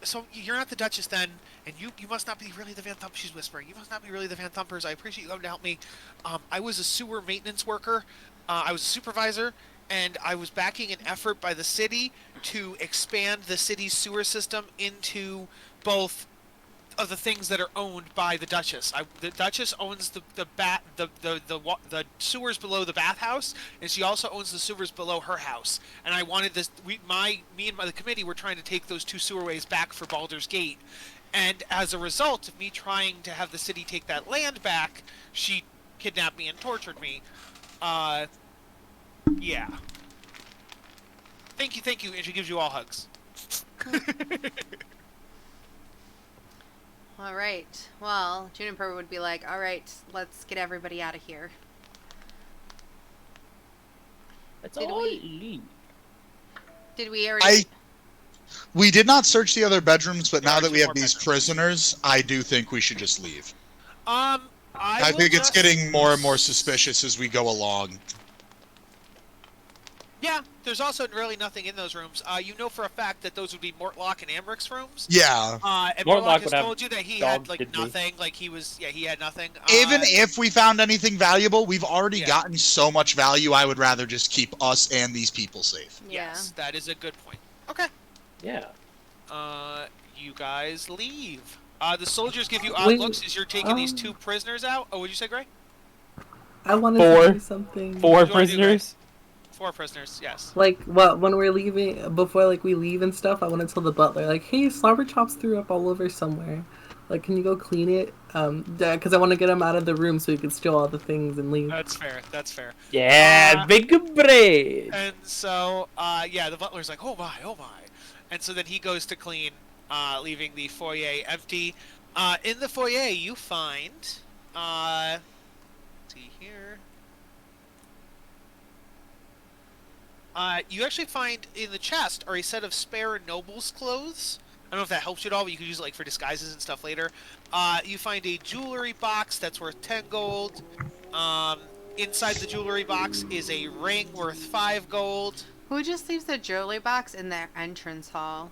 so you're not the Duchess then, and you must not be really the Van Thump. She's whispering. You must not be really the Van Thumpers. I appreciate you coming to help me. I was a sewer maintenance worker. I was a supervisor, and I was backing an effort by the city to expand the city's sewer system into both of the things that are owned by the Duchess. The Duchess owns the sewers below the bathhouse, and she also owns the sewers below her house. And I wanted this. Me and the committee were trying to take those two sewerways back for Baldur's Gate. And as a result of me trying to have the city take that land back, she kidnapped me and tortured me. Yeah. Thank you, and she gives you all hugs. All right. Well, Juniper would be like, all right, let's get everybody out of here. Let's Did all we- leave. Did we already... We did not search the other bedrooms, but There now are that two we have more these bedrooms. prisoners, I do think we should just leave. I think it's getting more and more suspicious as we go along. Yeah, there's also really nothing in those rooms. You know for a fact that those would be Mortlock and Amric's rooms. Yeah. And Mortlock Mortlock has would have told you that he dog had like diddly. nothing. Like he had nothing. Even if we found anything valuable, we've already Yeah. gotten so much value, I would rather just keep us and these people safe. Yeah. Yes, that is a good point. Okay. Yeah. You guys leave. The soldiers give you odd Wait, looks as you're taking these 2 prisoners out. Oh, what'd you say, Gray? I wanted Four. to do something. 4 What do you wanna do, prisoners. 4 prisoners, yes. Like, what, when we're leaving, before, like, we leave and stuff, I want to tell the butler, like, hey, Slobber Chops threw up all over somewhere. Like, can you go clean it? Because I want to get him out of the room so he can steal all the things and leave. That's fair. That's fair. Yeah, big bread. And so, yeah, the butler's like, oh my. And so then he goes to clean, leaving the foyer empty. In the foyer, you find, let's see here. You actually find in the chest are a set of spare noble's clothes. I don't know if that helps you at all, but you could use it like for disguises and stuff later. You find a jewelry box that's worth 10 gold. Inside the jewelry box is a ring worth 5 gold. Who just leaves the jewelry box in their entrance hall?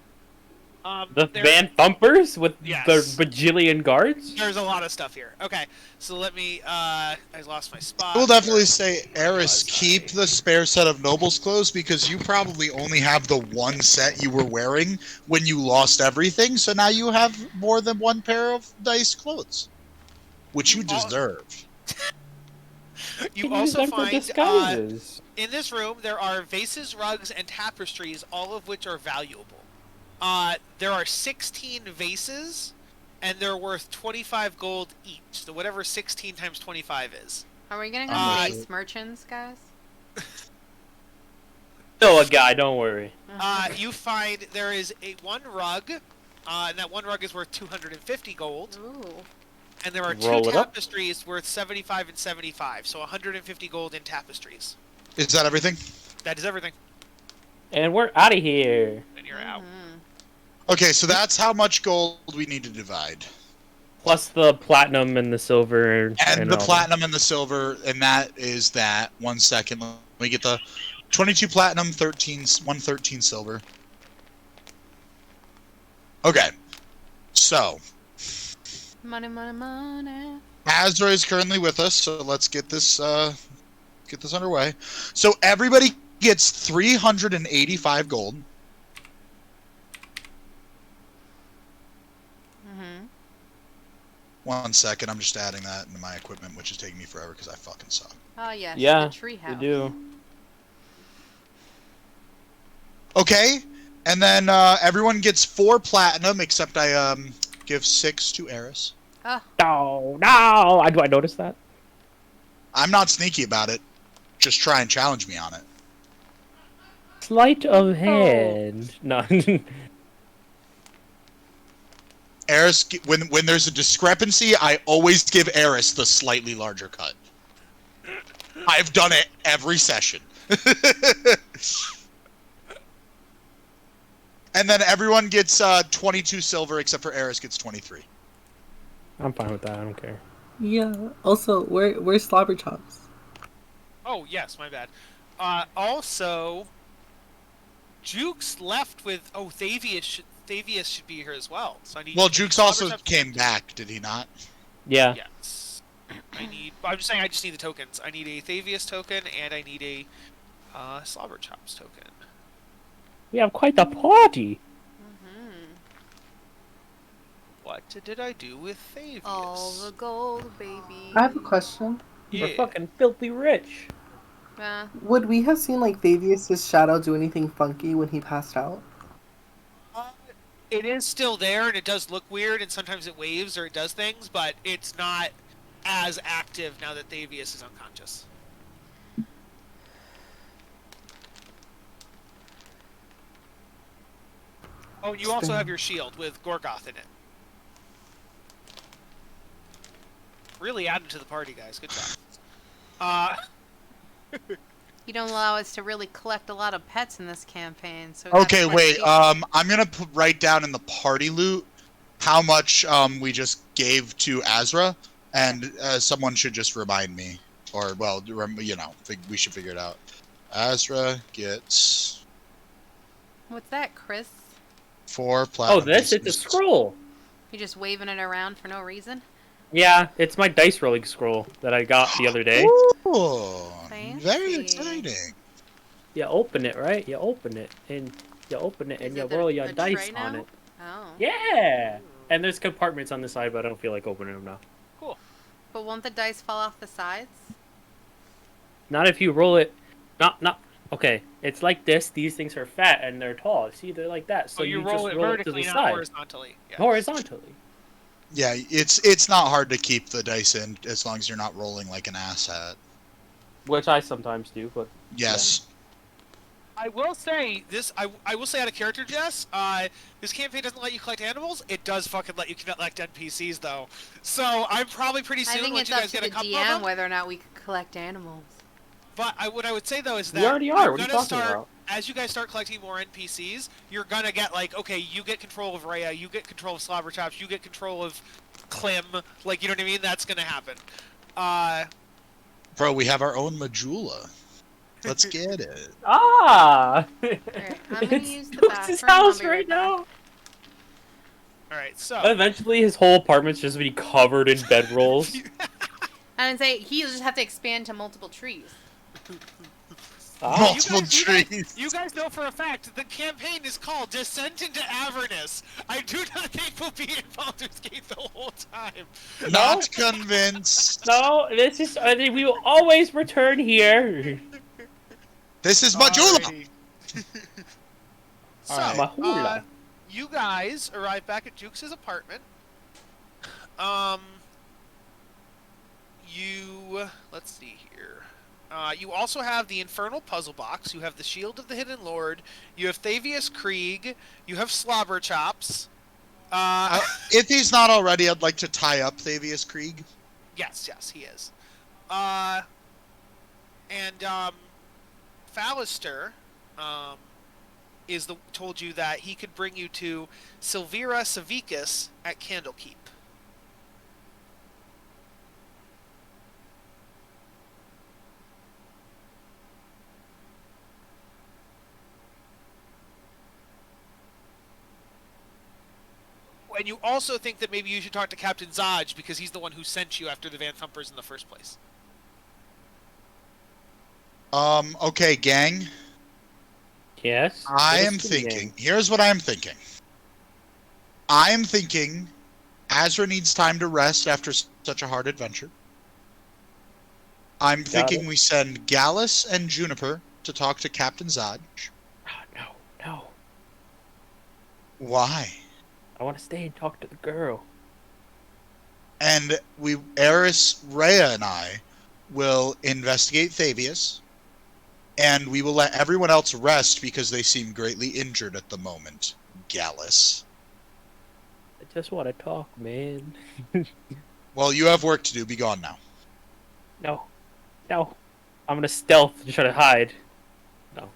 The Van Thumpers with Yes. the bajillion guards? There's a lot of stuff here. Okay, so let me, I lost my spot. I will definitely say, Eris, Was keep the spare set of Noble's clothes because you probably only have the one set you were wearing when you lost everything, so now you have more than one pair of nice clothes, which you deserve. You can use also them for find, disguises. in this room, there are vases, rugs, and tapestries, all of which are valuable. There are 16 vases, and they're worth 25 gold each. So whatever 16 times 25 is. Are we gonna go vase merchants, guys? Still a guy, don't worry. You find there is one rug, and that one rug is worth 250 gold. Ooh. And there are Roll 2 it up. tapestries worth 75 and 75, so 150 gold in tapestries. Is that everything? That is everything. And we're out of here. And you're out. Okay, so that's how much gold we need to divide. Plus the platinum and the silver. And the all platinum and the silver, and that is that. 1 second. Let me get the 22 platinum, 113 silver. Okay. So, Money, money, money. Azra is currently with us, so let's get this underway. So everybody gets 385 gold. Mm-hmm. 1 second, I'm just adding that into my equipment, which is taking me forever because I fucking suck. Oh, yes. Yeah, the tree we house. do. Okay, and then everyone gets 4 platinum, except I give 6 to Eris. Oh, No. Do I notice that? I'm not sneaky about it. Just try and challenge me on it. Sleight of hand. No. Eris, when there's a discrepancy, I always give Eris the slightly larger cut. I've done it every session. And then everyone gets 22 silver, except for Eris gets 23. I'm fine with that. I don't care. Yeah. Also, where's Slobber Chops? Oh, yes, my bad. Also, Jukes left with... Oh, Thavius should be here as well. So I need. Well, Jukes also came back, did he not? Yeah. Yes. I'm just saying. I just need the tokens. I need a Thavius token and I need a Slobber Chops token. We have quite the party. What did I do with Thavius? all the gold, baby. I have a question. Yeah. We're fucking filthy rich. Would we have seen, like, Thavius' shadow do anything funky when he passed out? It is still there, and it does look weird, and sometimes it waves or it does things, but it's not as active now that Thavius is unconscious. Oh, you also have your shield with Gorgoth in it. Really added to the party, guys. Good job. You don't allow us to really collect a lot of pets in this campaign, so. We Okay, gotta wait. keep- I'm gonna write down in the party loot how much we just gave to Azra, and someone should just remind me, or well, you know, we should figure it out. Azra gets What's that, Chris? 4 platinum It's a pieces. scroll. You just waving it around for no reason? Yeah, it's my dice rolling scroll that I got the other day. Ooh, very Fancy. exciting. You open it, right? You open it, and you Is you it roll a your tray dice now? on it. Oh. Yeah! And there's compartments on the side, but I don't feel like opening them now. Cool. But won't the dice fall off the sides? Not if you roll it... Not... Okay, it's like this. These things are fat and they're tall. See, they're like that. So you you roll just it roll it to vertically, the not side. horizontally. Yeah. Horizontally. Yeah, it's not hard to keep the dice in as long as you're not rolling like an asshat. Which I sometimes do, but... Yes. I will say this. I will say out of character, Jess. This campaign doesn't let you collect animals. It does fucking let you collect NPCs though. So I'm probably pretty I soon think once it's you up guys to get the a couple of DM them. whether or not we can collect animals. But what I would say though is that We already are. you're What are you gonna talking start about? as you guys start collecting more NPCs. You're gonna get like, okay, you get control of Rhea, you get control of Slobberchops, you get control of Clem. Like, you know what I mean? That's gonna happen. Bro, we have our own Majula. Let's get it. Ah! Alright, I'm gonna It's use the Deuce's bathroom. I'll house be right back. now. All right, so Eventually, his whole apartment's just gonna be covered in bedrolls. And say he'll just have to expand to multiple trees. Ah. Multiple trees. You guys know for a fact the campaign is called Descent into Avernus. I do not think we'll be in Baldur's Gate the whole time. Not convinced. No, this is. We will always return here. This is Majula. Alrighty. So, Alright. Mahula. you guys arrive back at Jukes' apartment. Let's see here. You also have the Infernal Puzzle Box. You have the Shield of the Hidden Lord. You have Thavius Krieg. You have Slobberchops. If he's not already, I'd like to tie up Thavius Krieg. Yes, he is. Fallister, told you that he could bring you to Silvira Savicus at Candlekeep. And you also think that maybe you should talk to Captain Zaj because he's the one who sent you after the Van Thumpers in the first place. Okay, gang. Yes. I What am is the thinking. name? Here's what I am thinking. I am thinking Azra needs time to rest after such a hard adventure. I'm thinking we send Gallus and Juniper to talk to Captain Zaj. Oh, no. Why? I want to stay and talk to the girl. And Eris, Rhea, and I will investigate Thavius, and we will let everyone else rest because they seem greatly injured at the moment. Gallus. I just want to talk, man. Well, you have work to do. Be gone now. No. I'm gonna stealth to try to hide. No.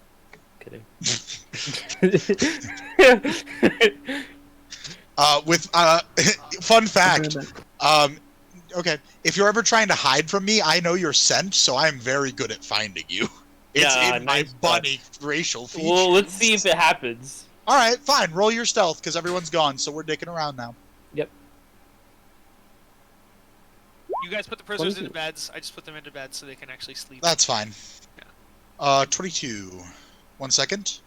Kidding. Fun fact. Okay, if you're ever trying to hide from me, I know your scent, so I'm very good at finding you. It's Yeah, in my nice bunny racial features. Well, let's see if it happens. All right, fine. Roll your stealth because everyone's gone, so we're dicking around now. Yep. You guys put the prisoners 22. into beds. I just put them into bed so they can actually sleep. That's fine. Yeah. 22. 1 second.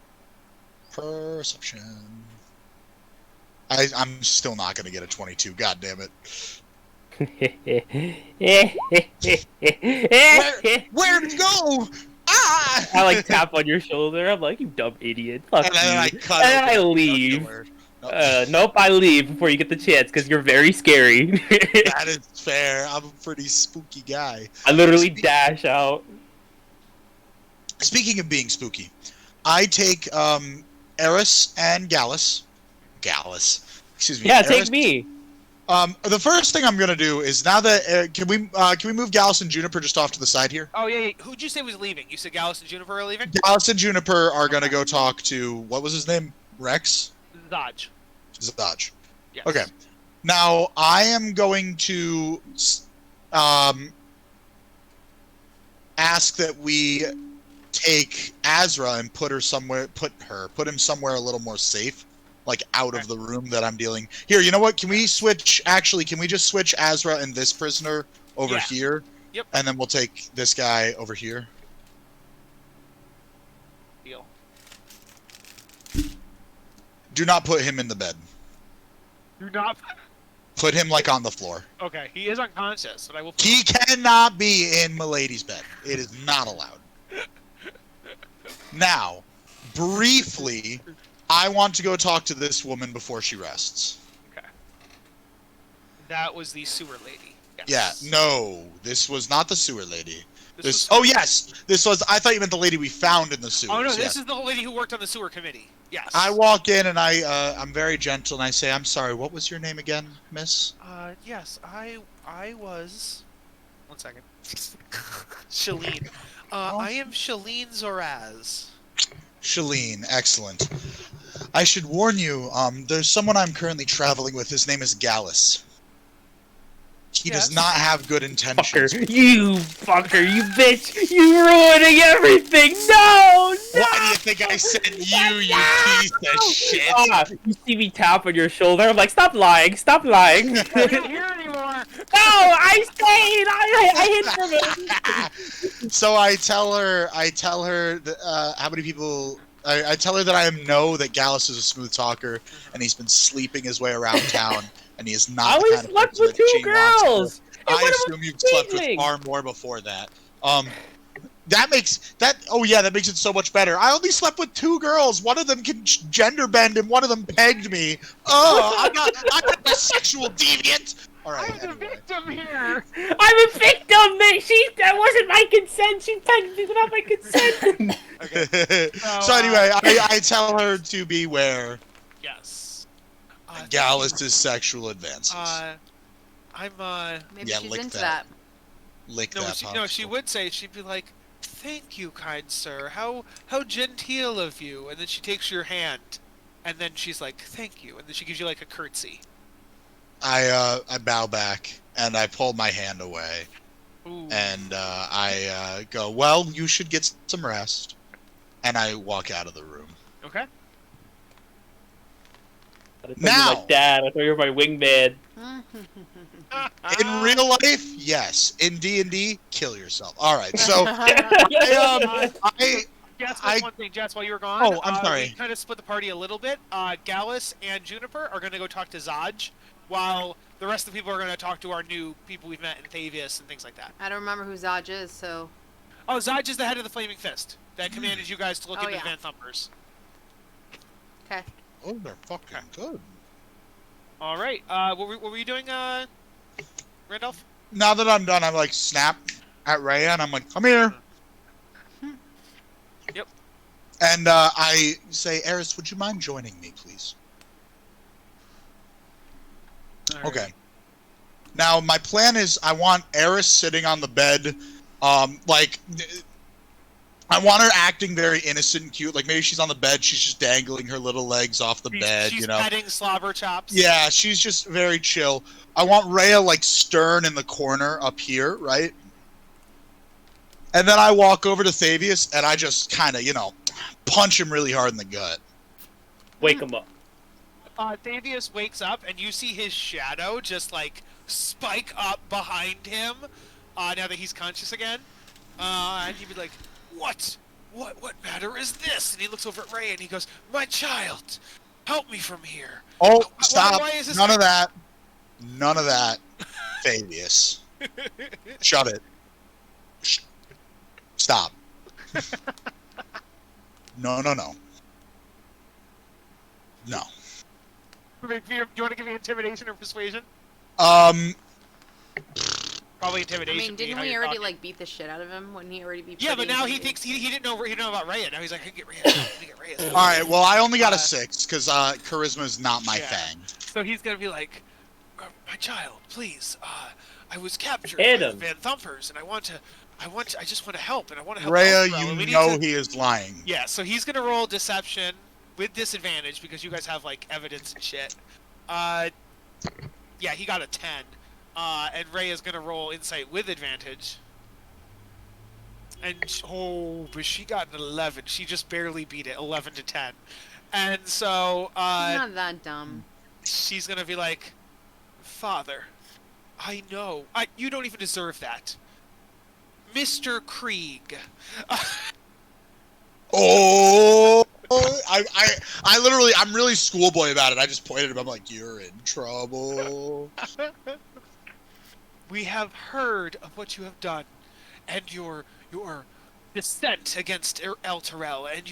Perception. I'm still not going to get a 22. God damn it. Where'd it go? Ah! I like tap on your shoulder. I'm like, you dumb idiot. Fuck And then I you. cut And then I open the leave. jugular. Nope. Nope, I leave before you get the chance because you're very scary. That is fair. I'm a pretty spooky guy. I literally dash out. Speaking of being spooky, I take Eris and Gallus, Gallus. Excuse me. Yeah, Eris. take me. The first thing I'm gonna do is now that can we move Gallus and Juniper just off to the side here? Oh yeah. Who'd you say was leaving? You said Gallus and Juniper are leaving. Gallus and Juniper are gonna go talk to what was his name? Rex. Zaj. Zaj. Yes. Okay. Now I am going to ask that we take Azra and put him somewhere a little more safe, like out of the room that I'm dealing. Here, you know what? Can we switch? Actually, can we just switch Azra and this prisoner over here? Yep. And then we'll take this guy over here. Deal. Do not put him in the bed. Do not. Put him like on the floor. Okay, he is unconscious, but I will. He cannot be in Milady's bed. It is not allowed. Now, briefly, I want to go talk to this woman before she rests. Okay. That was the sewer lady. Yeah, Yes. no, this was not the sewer lady. This was- Oh yes, this was. I thought you meant the lady we found in the sewers. Oh no, yes. this is the lady who worked on the sewer committee. Yes. I walk in and I'm very gentle and I say, "I'm sorry. What was your name again, Miss?" Yes, I was. 1 second. Shalene. I am Shalene Zoraz. Shalene, excellent. I should warn you. There's someone I'm currently traveling with. His name is Gallus. He does Yes. not have good intentions. Fucker. You fucker. You bitch. You ruining everything. No. No. Why do you think I sent you, you piece of shit? You see me tap on your shoulder. I'm like, stop lying. Stop lying. I don't hear anymore. No, I stayed. I hid from it. So I tell her that, how many people. I tell her that that Gallus is a smooth talker, and he's been sleeping his way around town, and he is not. I the always kind of slept person with that 2 she wants girls. to- I assume you've slept with amazing. far more before that. That makes it so much better. I only slept with 2 girls. One of them can gender bend, and one of them pegged me. Oh, I'm not a sexual deviant. All right. I'm the Anyway. victim here. I'm a victim. That wasn't my consent. She pegged me without my consent. Okay. So anyway, I tell her to beware Yes. Gallus's sexual advances. I'm Maybe Yeah, she's lick into that. that. Lick No, that. she popsicle. would say, she'd be like, "Thank you, kind sir. How genteel of you." And then she takes your hand, and then she's like, "Thank you," and then she gives you like a curtsy. I bow back and I pull my hand away Ooh. and I go, "Well, you should get some rest," and I walk out of the room. Okay. Now- You're my dad. I thought you were my wingman. In real life, yes. In D&D, kill yourself. All right. So Jess, I- one thing, Jess, while you were gone. Oh, I'm sorry. We kind of split the party a little bit. Gallus and Juniper are going to go talk to Zaj, while the rest of the people are going to talk to our new people we've met in Thavius and things like that. I don't remember who Zaj is, so. Oh, Zaj is the head of the Flaming Fist that commanded you guys to look Oh, into yeah. Van Thumpers. Okay. oh, they're fucking good. All right. What were you doing, Randolph? Now that I'm done, I'm like snap at Rhea, and I'm like, "Come here." Yep. And I say, "Eris, would you mind joining me, please?" All right. Okay. Now my plan is I want Eris sitting on the bed, I want her acting very innocent and cute. Like maybe she's on the bed, she's just dangling her little legs off the bed, She's you know. petting slobber chops. Yeah, she's just very chill. I want Rhea like stern in the corner up here, right? And then I walk over to Thavius and I just kind of, punch him really hard in the gut. Wake him up. Thavius wakes up and you see his shadow just like spike up behind him. Now that he's conscious again, and he'd be like, "What matter is this?" And he looks over at Ray and he goes, "My child, help me from here." Oh, Why- stop. why is this None like- of that. None of that. Thavius. Shut it. Stop. No. No. Do you want to give me intimidation or persuasion? I Probably I intimidation. mean, didn't we already like beat the shit out of him? Wouldn't he already be? Yeah, but now he thinks he didn't know about Rhea. Now he's like, I can get Rhea. All right. Well, I only got a 6 because charisma is not my thing. So he's gonna be like, my child, please. I was captured Hit by the him. Van Thumpers, and I just want to help, and I want to help. Rhea, Elfrel, and we you need know to- he is lying. Yeah, so he's gonna roll deception with disadvantage because you guys have like evidence and shit. Yeah, he got a 10. And Rhea's gonna roll insight with advantage. And but she got an 11. She just barely beat it, 11 to 10. And so He's not that dumb. she's gonna be like, Father, I know. You don't even deserve that. Mr. Krieg. Oh, I literally, I'm really schoolboy about it. I just pointed at him. I'm like, you're in trouble. We have heard of what you have done, and your descent against Elturel, and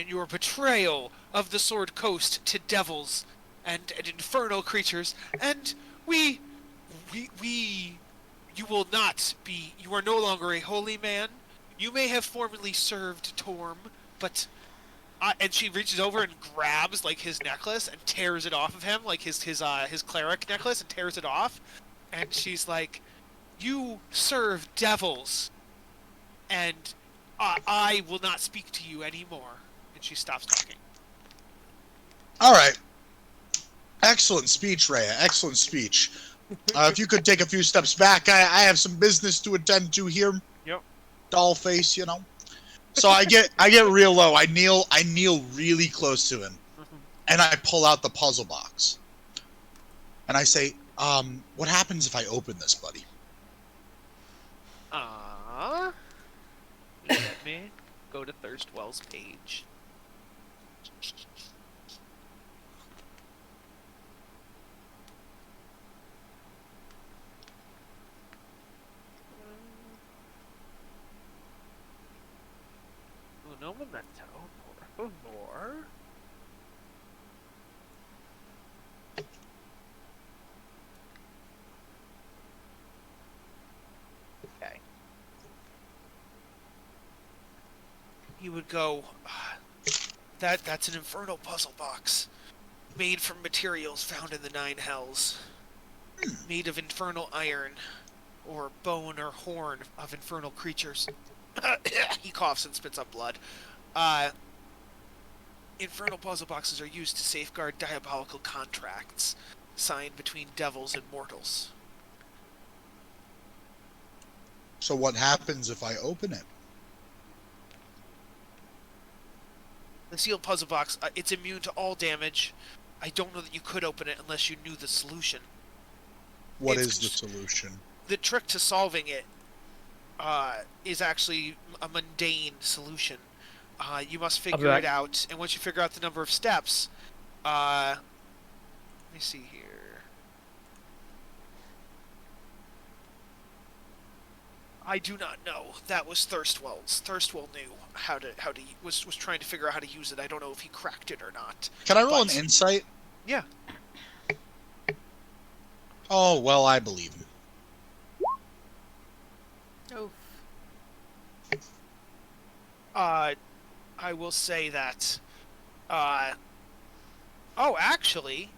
your betrayal of the Sword Coast to devils and infernal creatures, and you will not be. You are no longer a holy man. You may have formerly served Torm, but and she reaches over and grabs like his necklace and tears it off of him, like his cleric necklace, and tears it off. And she's like, "You serve devils, and I will not speak to you anymore." And she stops talking. All right. Excellent speech, Rhea. Excellent speech. If you could take a few steps back, I have some business to attend to here. Yep. Doll face, you know. So I get real low. I kneel really close to him, and I pull out the puzzle box, and I say, what happens if I open this, buddy? Let me go to Thirstwell's page. No memento. Por favor. Okay. He would go, that's an infernal puzzle box. Made from materials found in the Nine Hells. Made of infernal iron, or bone or horn of infernal creatures. He coughs and spits up blood. Infernal puzzle boxes are used to safeguard diabolical contracts signed between devils and mortals. So what happens if I open it? The sealed puzzle box, it's immune to all damage. I don't know that you could open it unless you knew the solution. What is the solution? The trick to solving it is actually a mundane solution. You must figure it out, and once you figure out the number of steps, let me see here. I do not know. That was Thirstwell's. Thirstwell knew was trying to figure out how to use it. I don't know if he cracked it or not. Can I roll an insight? Yeah. Oh, well, I believe him. Oof. I will say that, oh, actually,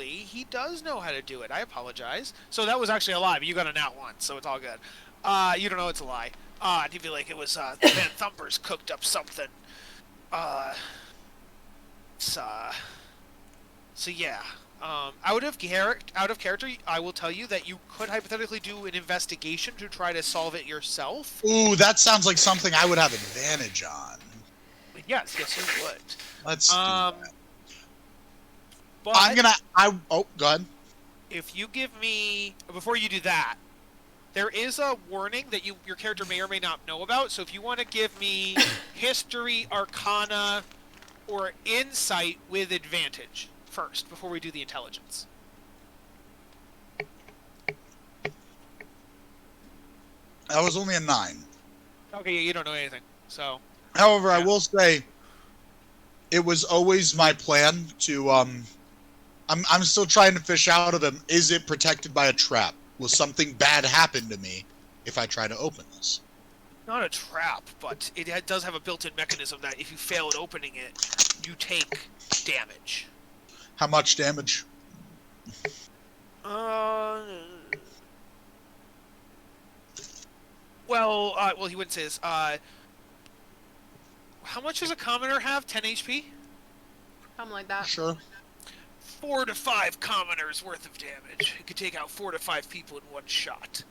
he does know how to do it. I apologize. So that was actually a lie, but you got a nat 1, so it's all good. You don't know it's a lie. He'd be like, it was, the Van Thumpers cooked up something. So yeah. Out of character, I will tell you that you could hypothetically do an investigation to try to solve it yourself. Ooh, that sounds like something I would have advantage on. Yes, you would. Let's do that. But oh, go ahead. If you give me, before you do that, there is a warning that your character may or may not know about. So if you want to give me history, arcana, or insight with advantage first, before we do the intelligence. That was only a 9. Okay, yeah, you don't know anything. So. However, Yeah. I will say, it was always my plan to I'm still trying to fish out of him. Is it protected by a trap? Will something bad happen to me if I try to open this? Not a trap, but it does have a built-in mechanism that if you fail at opening it, you take damage. How much damage? Well, he wouldn't say this. How much does a commoner have? 10 HP? Something like that. Sure. 4 to 5 commoners worth of damage. It could take out 4 to 5 people in one shot.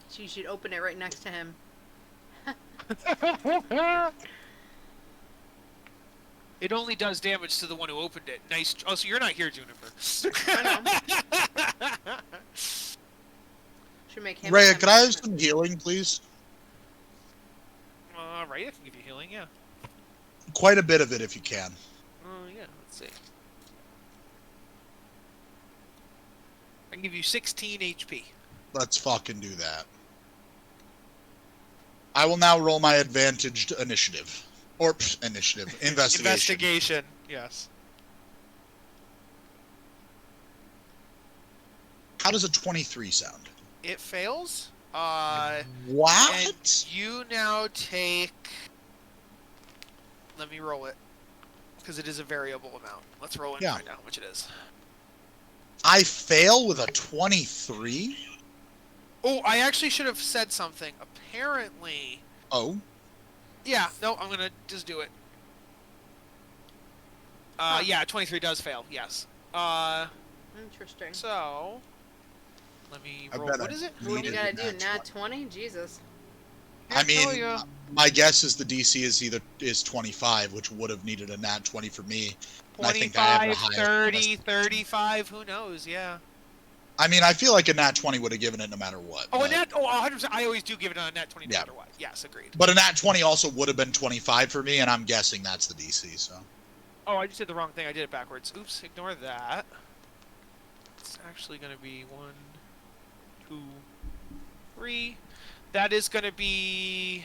So you should open it right next to him. It only does damage to the one who opened it. Nice. Oh, so you're not here, Juniper. I know. Should make him. Rhea, could I have some healing, please? Right, I can give you healing, yeah. Quite a bit of it, if you can. Yeah, let's see. I can give you 16 HP. Let's fucking do that. I will now roll my advantaged initiative. Or, initiative. Investigation. Investigation, yes. How does a 23 sound? It fails. What? And you now take... Let me roll it. Because it is a variable amount. Let's roll it and find out how much it is. I fail with a 23? Oh, I actually should have said something. Apparently... Oh? Yeah, no, I'm gonna just do it. Yeah, 23 does fail, yes. Interesting. So... Let me roll. What is it? What do you gotta do? Nat 20? Jesus. I mean, my guess is the DC is 25, which would have needed a nat 20 for me. 25, 30, 35, who knows, yeah. I mean, I feel like a nat 20 would have given it no matter what. Oh, a nat, 100%, I always do give it on a nat 20 no matter what. Yes, agreed. But a nat 20 also would have been 25 for me, and I'm guessing that's the DC, so. Oh, I just did the wrong thing. I did it backwards. Oops, ignore that. It's actually going to be 1, 2, 3. That is going to be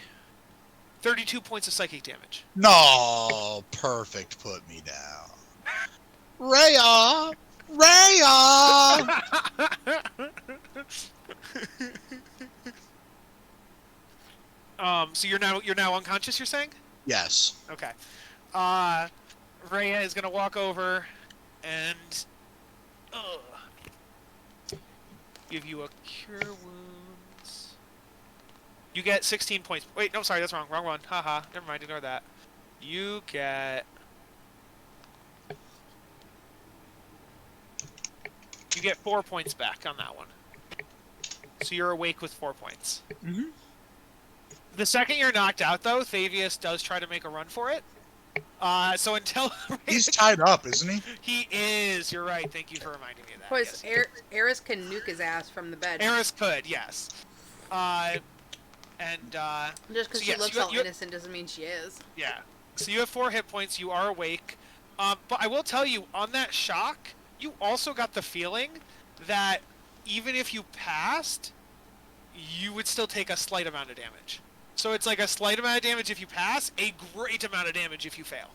32 points of psychic damage. No, perfect. Put me down. Rhea! Rhea! So you're now unconscious, you're saying? Yes. Okay. Rhea is going to walk over and give you a cure wounds. You get 16 points. Wait, no, sorry, that's wrong. Wrong one. Haha. Never mind, ignore that. You get 4 points back on that one. So you're awake with 4 points. Mm-hmm. The second you're knocked out, though, Thavius does try to make a run for it. So until... He's tied up, isn't he? He is. You're right. Thank you for reminding me of that. Of course, yes. Eris can nuke his ass from the bed. Eris could, yes. Just because she looks all innocent doesn't mean she is. Yeah. So you have 4 hit points. You are awake. But I will tell you, on that shock, you also got the feeling that even if you passed, you would still take a slight amount of damage. So it's like a slight amount of damage if you pass, a great amount of damage if you fail.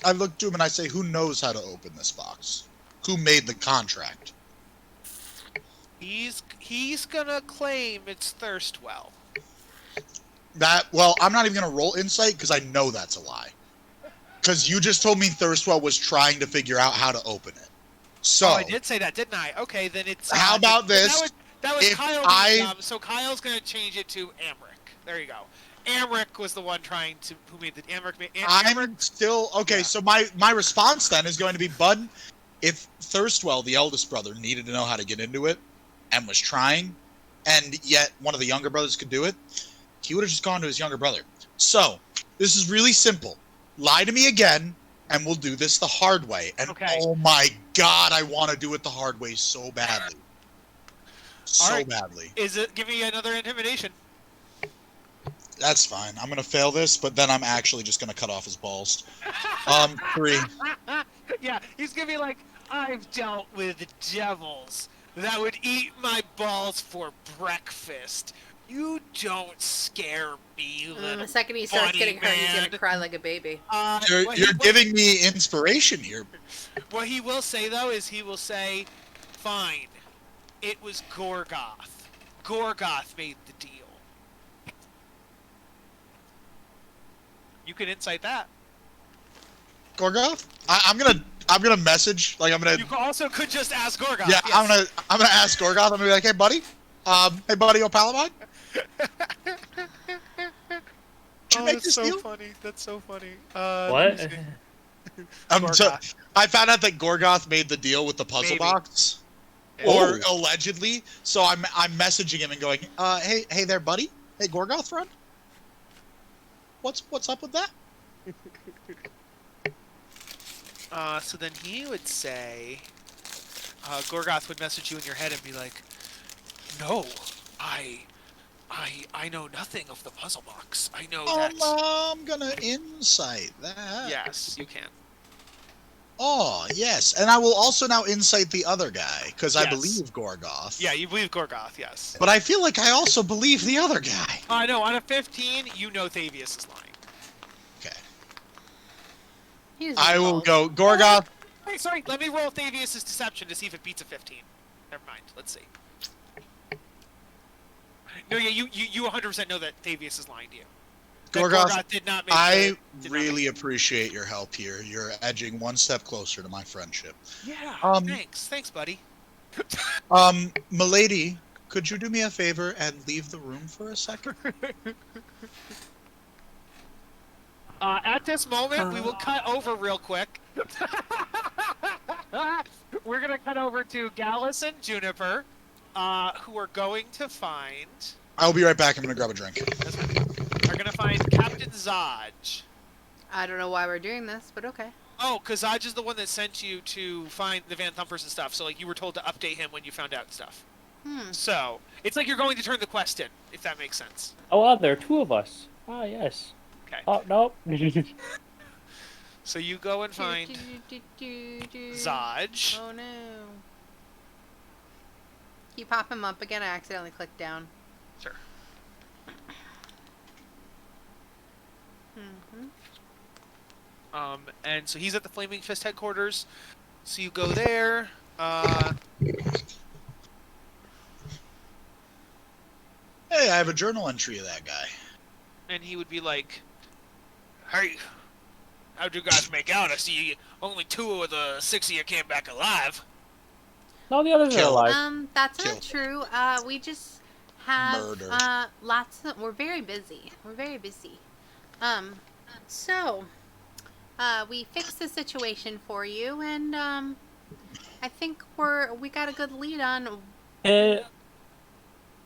I look to him and I say, who knows how to open this box? Who made the contract? He's gonna claim it's Thirstwell. Well, I'm not even gonna roll insight because I know that's a lie. Because you just told me Thirstwell was trying to figure out how to open it. So I did say that, didn't I? Okay, then it's. How about this? That was Kyle's so Kyle's gonna change it to Amric. There you go. Amric was the one trying to who made the Amric. I'm still okay. Yeah. So my response then is going to be, Bud, if Thirstwell, the eldest brother, needed to know how to get into it and was trying, and yet one of the younger brothers could do it, he would have just gone to his younger brother. So this is really simple. Lie to me again, and we'll do this the hard way. And oh my God, I want to do it the hard way so badly. So badly. Give me another intimidation. That's fine. I'm gonna fail this, but then I'm actually just gonna cut off his balls. 3. Yeah, he's gonna be like, I've dealt with devils that would eat my balls for breakfast. You don't scare me, little The second he starts bunny getting hurt, he's man. gonna cry like a baby. You're giving me inspiration here. What he will say, though, is he will say, fine, it was Gorgoth. Gorgoth made the deal. You can incite that. Gorgoth? I'm gonna message. Like I'm gonna. You also could just ask Gorgoth. Yeah, yes. I'm gonna ask Gorgoth. I'm gonna be like, hey buddy, Opalamon. Did you make that's this so deal? funny. That's so funny. What? So, Gorgoth. I found out that Gorgoth made the deal with the puzzle Maybe. box, Yeah. or allegedly. So I'm messaging him and going, hey there, buddy. Hey Gorgoth friend. What's up with that? So then he would say, Gorgoth would message you in your head and be like, no, I know nothing of the puzzle box. I know that. I'm gonna incite that. Yes, you can. Oh, yes. And I will also now incite the other guy, because I Yes. believe Gorgoth. Yeah, you believe Gorgoth, yes. But I feel like I also believe the other guy. I know, on a 15, you know Thavius is lying. Okay. He's I will involved. go, Gorgoth. Wait, sorry, let me roll Thavius' deception to see if it beats a 15. Never mind, let's see. No, yeah, you 100% know that Thavius is lying to you. That Gorgoth, did not make I did not really make- appreciate your help here. You're edging one step closer to my friendship. Yeah, Um, thanks, buddy. Milady, could you do me a favor and leave the room for a second? At this moment, we will cut over real quick. We're gonna cut over to Gallus and Juniper, who are going to find. I'll be right back. I'm gonna grab a drink. Are gonna find Captain Zaj. I don't know why we're doing this, but okay. Oh, because Zaj is the one that sent you to find the Van Thumpers and stuff. So like you were told to update him when you found out stuff. So it's like you're going to turn the quest in, if that makes sense. Oh, there are two of us. Ah, yes. Okay. Oh, nope. So you go and find Zaj. Oh no. You pop him up again, I accidentally clicked down. Sure. And so he's at the Flaming Fist headquarters. So you go there. Hey, I have a journal entry of that guy. And he would be like, "Hey, how'd you guys make out? I see only 2 of the 6 of you came back alive." No, the others are Kill. alive. That's Kill. not true. We just have Murder. lots of. We're very busy. So we fixed the situation for you, and I think we got a good lead on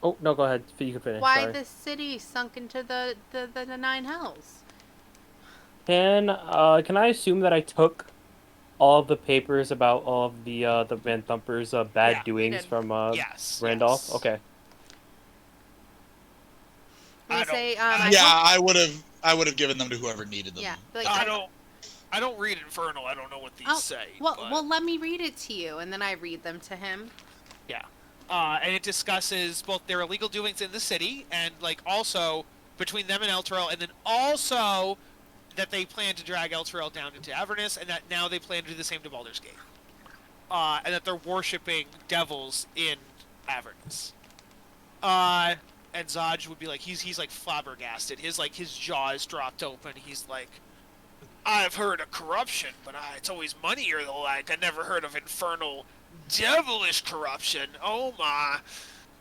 Oh, no, go ahead. You can finish. why Sorry. the city sunk into the 9 hells. Can I assume that I took all of the papers about all of the Van Thumper's bad Yeah, doings did. from Yes. Randolph? yes. Okay. We I don't- say, I- Yeah, hope- I would have given them to whoever needed them. yeah. Like, I don't read Infernal. I don't know what these Oh, say. well, but- well, let me read it to you, and then I read them to him. And it discusses both their illegal doings in the city and, like, also between them and Elturel, and then also that they plan to drag Elturel down into Avernus, and that now they plan to do the same to Baldur's Gate. And that they're worshipping devils in Avernus. And Zaj would be like, he's like flabbergasted. His jaw is dropped open. He's like, I've heard of corruption, but it's always money or the like. I never heard of infernal, devilish corruption. Oh my!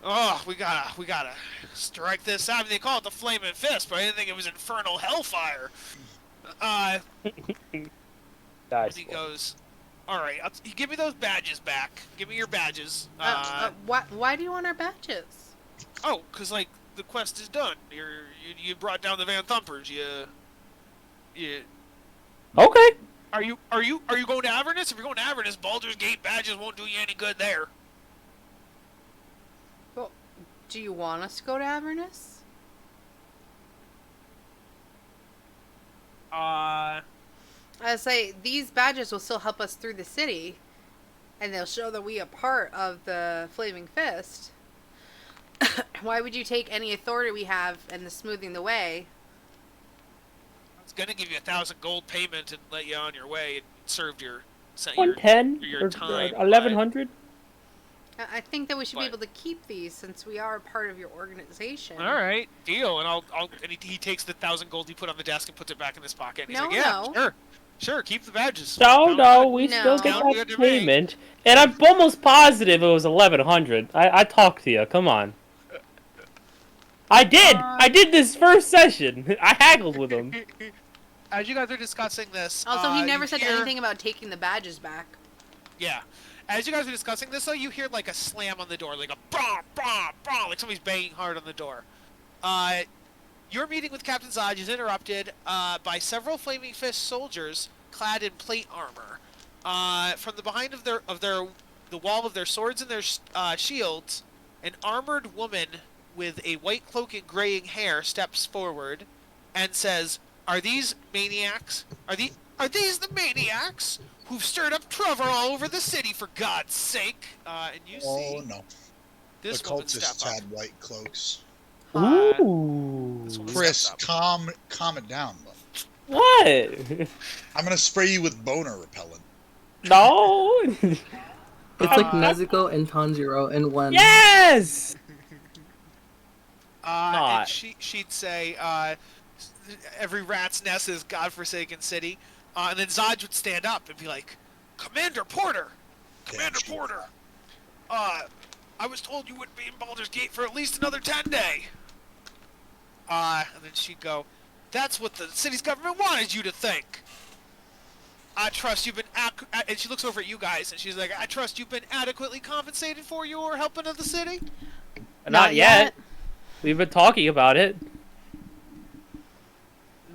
Oh, we gotta strike this out. I mean, they call it the Flaming Fist, but I didn't think it was infernal hellfire. Nice. He goes, all right, give me those badges back. Give me your badges. Why do you want our badges? Oh, cause like the quest is done. You brought down the Van Thumpers. You. Okay. Are you going to Avernus? If you're going to Avernus, Baldur's Gate badges won't do you any good there. Well, do you want us to go to Avernus? I say these badges will still help us through the city, and they'll show that we are part of the Flaming Fist. Why would you take any authority we have and the smoothing the way? It's gonna give you 1,000 gold payment and let you on your way and served your 110 your or time. 1100. I think that we should be able to keep these since we are a part of your organization. All right, deal. And he takes the 1,000 gold he put on the desk and puts it back in his pocket. And he's No, like, yeah, no. sure, keep the badges. No, we No. still get Sound that good to me. payment. And I'm almost positive it was 1100. I talked to you. Come on. I did this first session. I haggled with him. As you guys are discussing this, Also, he never you said hear- anything about taking the badges back. Yeah. As you guys are discussing this, though, you hear like a slam on the door, like a bah, bah, bah, like somebody's banging hard on the door. Your meeting with Captain Zaj is interrupted by several Flaming Fist soldiers clad in plate armor. From the behind of the wall of their swords and their shields, an armored woman with a white cloak and graying hair steps forward and says, "Are these maniacs? Are these the maniacs who've stirred up trouble all over the city, for God's sake?" And you see no. this The woman step cultists up. had white cloaks. Ooh. This woman Chris, steps up. calm it down. Bud. What? I'm gonna spray you with boner repellent. No. It's like Nezuko and Tanjiro in one. Yes. And she'd say, every rat's nest is godforsaken city. And then Zaj would stand up and be like, "Commander Porter! Commander Porter! I was told you wouldn't be in Baldur's Gate for at least another 10 day." And then she'd go, "That's what the city's government wanted you to think. I trust you've been..." And she looks over at you guys and she's like, "I trust you've been adequately compensated for your helping of the city?" Not yet. We've been talking about it.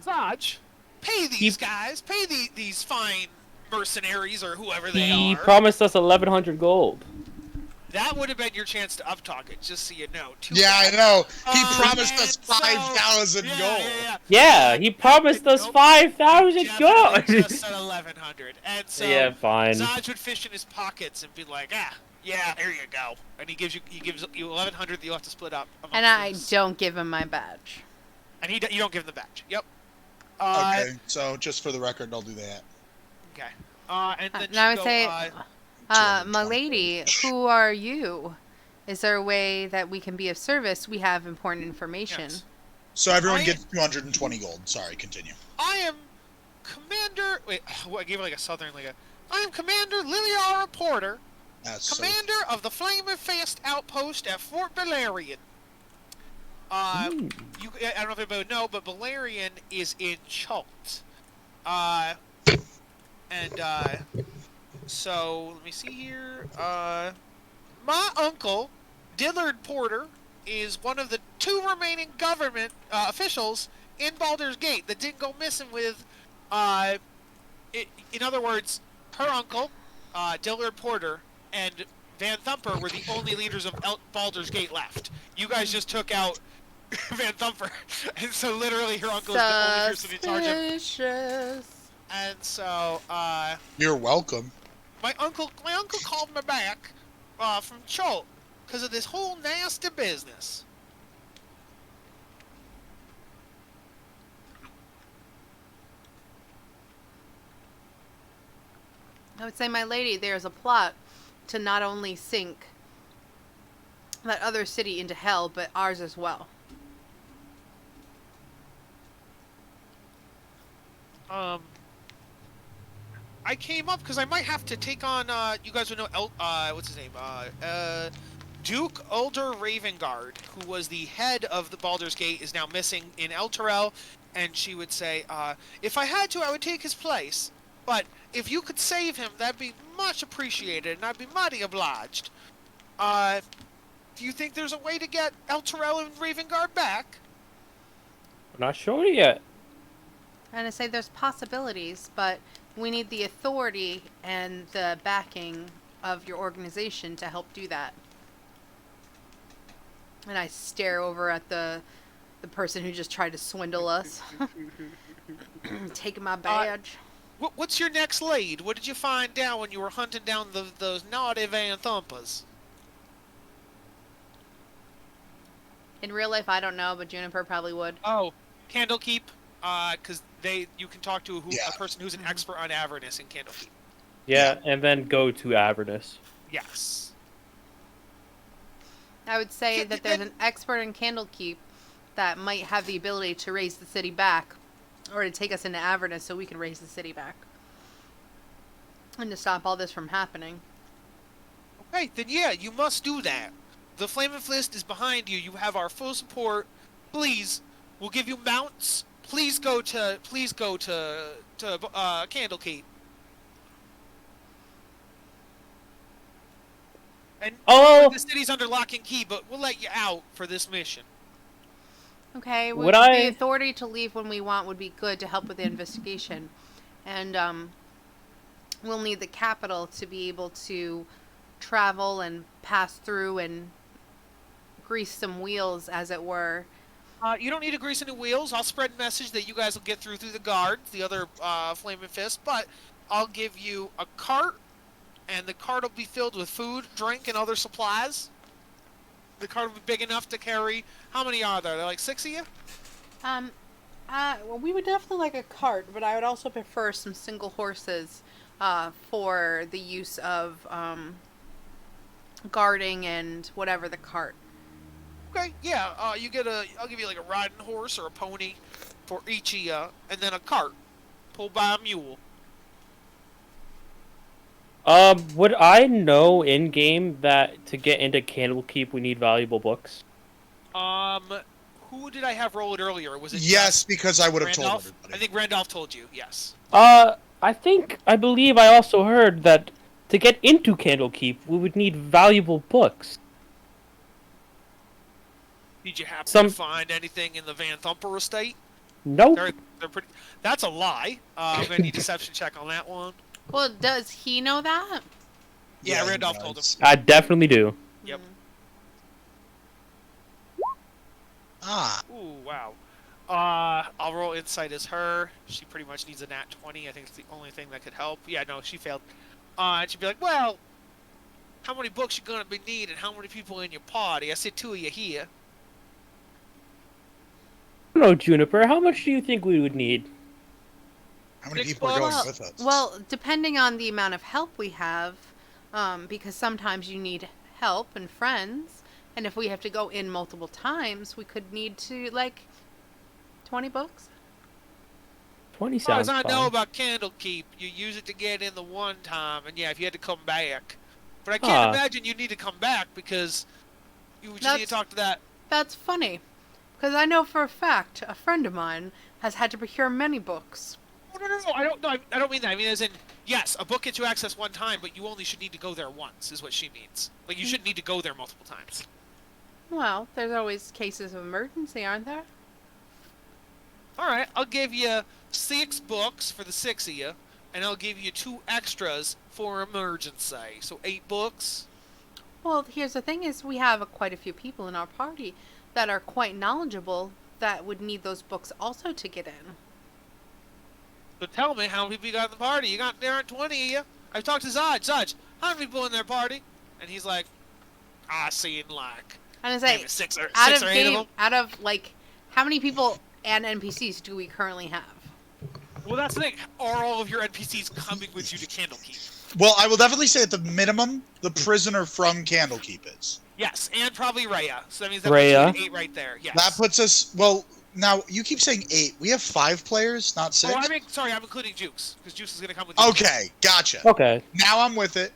Zaj, pay these guys, pay these fine mercenaries or whoever they He are. promised us 1100 gold. That would have been your chance to up-talk it, just so you know. I know. He promised man, us 5,000 gold. Yeah, he promised us 5,000 gold. Just said 1,100, and so Yeah, fine. Zaj would fish in his pockets and be like, "Yeah, here you go," and he gives you 1,100 that you'll have to split up. And I don't give him my badge. And you don't give him the badge. Yep. Okay, so just for the record, I'll do that. Okay. And then Now I she'd go, say, my lady, who are you? Is there a way that we can be of service? We have important information. Yes. So everyone gets 220 gold. Sorry, continue. I am Commander... Wait, I gave it like a southern... I am Commander Liliara Porter, That's Commander of the Flaming Fist Outpost at Fort Balerion. I don't know if anybody would know, but Balerion is in Chult. So, let me see here. My uncle, Dillard Porter, is one of the 2 remaining government officials in Baldur's Gate that didn't go missing with, in other words, her uncle, Dillard Porter, and Van Thumper were the only leaders of Baldur's Gate left. You guys just took out Van Thumper, and so literally her uncle is the only person in charge of. Suspicious. And so, You're welcome. my uncle called me back from Chult because of this whole nasty business. I would say, my lady, there's a plot to not only sink that other city into hell, but ours as well. I came up because I might have to take on, you guys would know, what's his name? Duke Ulder Ravengard, who was the head of the Baldur's Gate, is now missing in Elturel, and she would say, if I had to, I would take his place, but if you could save him, that'd be much appreciated, and I'd be mighty obliged. Do you think there's a way to get Elturel and Ravengard back? I'm not sure yet. And I say there's possibilities, but we need the authority and the backing of your organization to help do that. And I stare over at the person who just tried to swindle us. Taking my badge. What's your next lead? What did you find down when you were hunting down those naughty Van Thumpers? In real life, I don't know, but Juniper probably would. Oh, Candlekeep, because you can talk to Yeah. a person who's an expert on Avernus in Candlekeep. Yeah, and then go to Avernus. Yes. I would say Yeah, that there's an expert in Candlekeep that might have the ability to raise the city back, or to take us into Avernus so we can raise the city back. And to stop all this from happening. Okay, then yeah, you must do that. The Flaming Fist is behind you. You have our full support. Please, we'll give you mounts. Please go to Candlekeep. And the city's under lock and key, but we'll let you out for this mission. Okay, the authority to leave when we want would be good to help with the investigation. And we'll need the capital to be able to travel and pass through and grease some wheels, as it were. You don't need to grease any wheels. I'll spread a message that you guys will get through the guards, the other Flaming Fist, but I'll give you a cart, and the cart will be filled with food, drink, and other supplies. The cart will be big enough to carry... How many are there? There like 6 of you? Well, we would definitely like a cart, but I would also prefer some single horses for the use of guarding and whatever the cart. Okay, yeah. I'll give you like a riding horse or a pony for each of you, and then a cart pulled by a mule. Would I know in game that to get into Candlekeep we need valuable books? Who did I have roll it earlier? Was it yes? Because I would have told Randolph? everybody. I think Randolph told you. Yes. I believe I also heard that to get into Candlekeep we would need valuable books. Did you happen to find anything in the Van Thumper estate? Nope. They're pretty. That's a lie. I'm gonna need deception check on that one. Well, does he know that? Yeah, Randolph told him. I definitely do. Yep. Ooh, wow. I'll roll insight as her. She pretty much needs a nat 20. I think it's the only thing that could help. Yeah, no, she failed. And she'd be like, well, how many books you gonna be needing? How many people in your party? I said 2 of you here. No, Juniper, how much do you think we would need? How many people are going with us? Well, depending on the amount of help we have, because sometimes you need help and friends, and if we have to go in multiple times, we could need to, 20 books? 20 sounds fine. As I know about Candlekeep, you use it to get in the one time, and yeah, if you had to come back. But I can't imagine you need to come back, because you just need to talk to that... That's funny, because I know for a fact a friend of mine has had to procure many books. No, I don't mean that. I mean, as in, yes, a book gets you access one time, but you only should need to go there once, is what she means. Like, you shouldn't need to go there multiple times. Well, there's always cases of emergency, aren't there? Alright, I'll give you 6 books for the 6 of you, and I'll give you 2 extras for emergency. So 8 books. Well, here's the thing is we have quite a few people in our party that are quite knowledgeable that would need those books also to get in. So tell me, how many people you got in the party? There aren't 20 of you. I've talked to Zaj. Zaj, how many people in their party? And he's like, I seen like... And I say, six or 8 of them. Out of, how many people and NPCs do we currently have? Well, that's the thing. Are all of your NPCs coming with you to Candlekeep? Well, I will definitely say at the minimum, the prisoner from Candlekeep is. Yes, and probably Rhea. So that means that puts you at 8 right there. Yes. That puts us... Well, now, you keep saying 8. We have 5 players, not 6? Oh, sorry, I'm including Jukes, because Jukes is going to come with you. Okay, gotcha. Okay. Now I'm with it.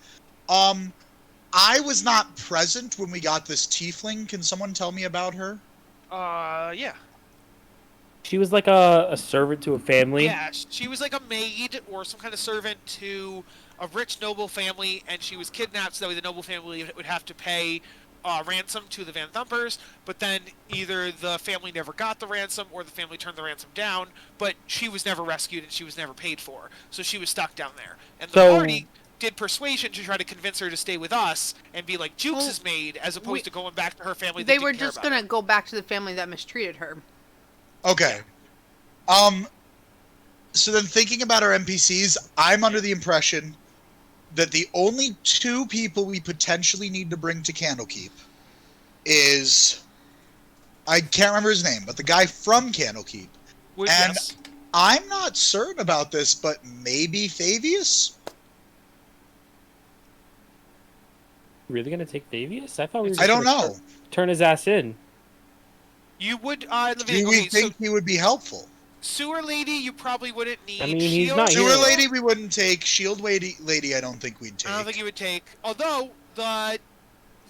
I was not present when we got this tiefling. Can someone tell me about her? Yeah. She was like a servant to a family. Yeah, she was like a maid or some kind of servant to a rich noble family, and she was kidnapped so that way the noble family would have to pay ransom to the Van Thumpers, but then either the family never got the ransom or the family turned the ransom down, but she was never rescued and she was never paid for, so she was stuck down there. And the party did persuasion to try to convince her to stay with us and be like Jukes' maid, as opposed to going back to her family. They were just going to go back to the family that mistreated her. Okay. So then thinking about our NPCs, I'm under the impression that the only 2 people we potentially need to bring to Candlekeep is I can't remember his name, but the guy from Candlekeep. Would, And yes. I'm not certain about this, but maybe Fabius? Really gonna take Fabius? I thought we were I just don't gonna know. turn his ass in. You would, Do we think he would be helpful? Sewer Lady, you probably wouldn't need. I mean, he's Shield, not Sewer here. Lady, we wouldn't take. Shield Lady, I don't think we'd take. I don't think you would take. Although, the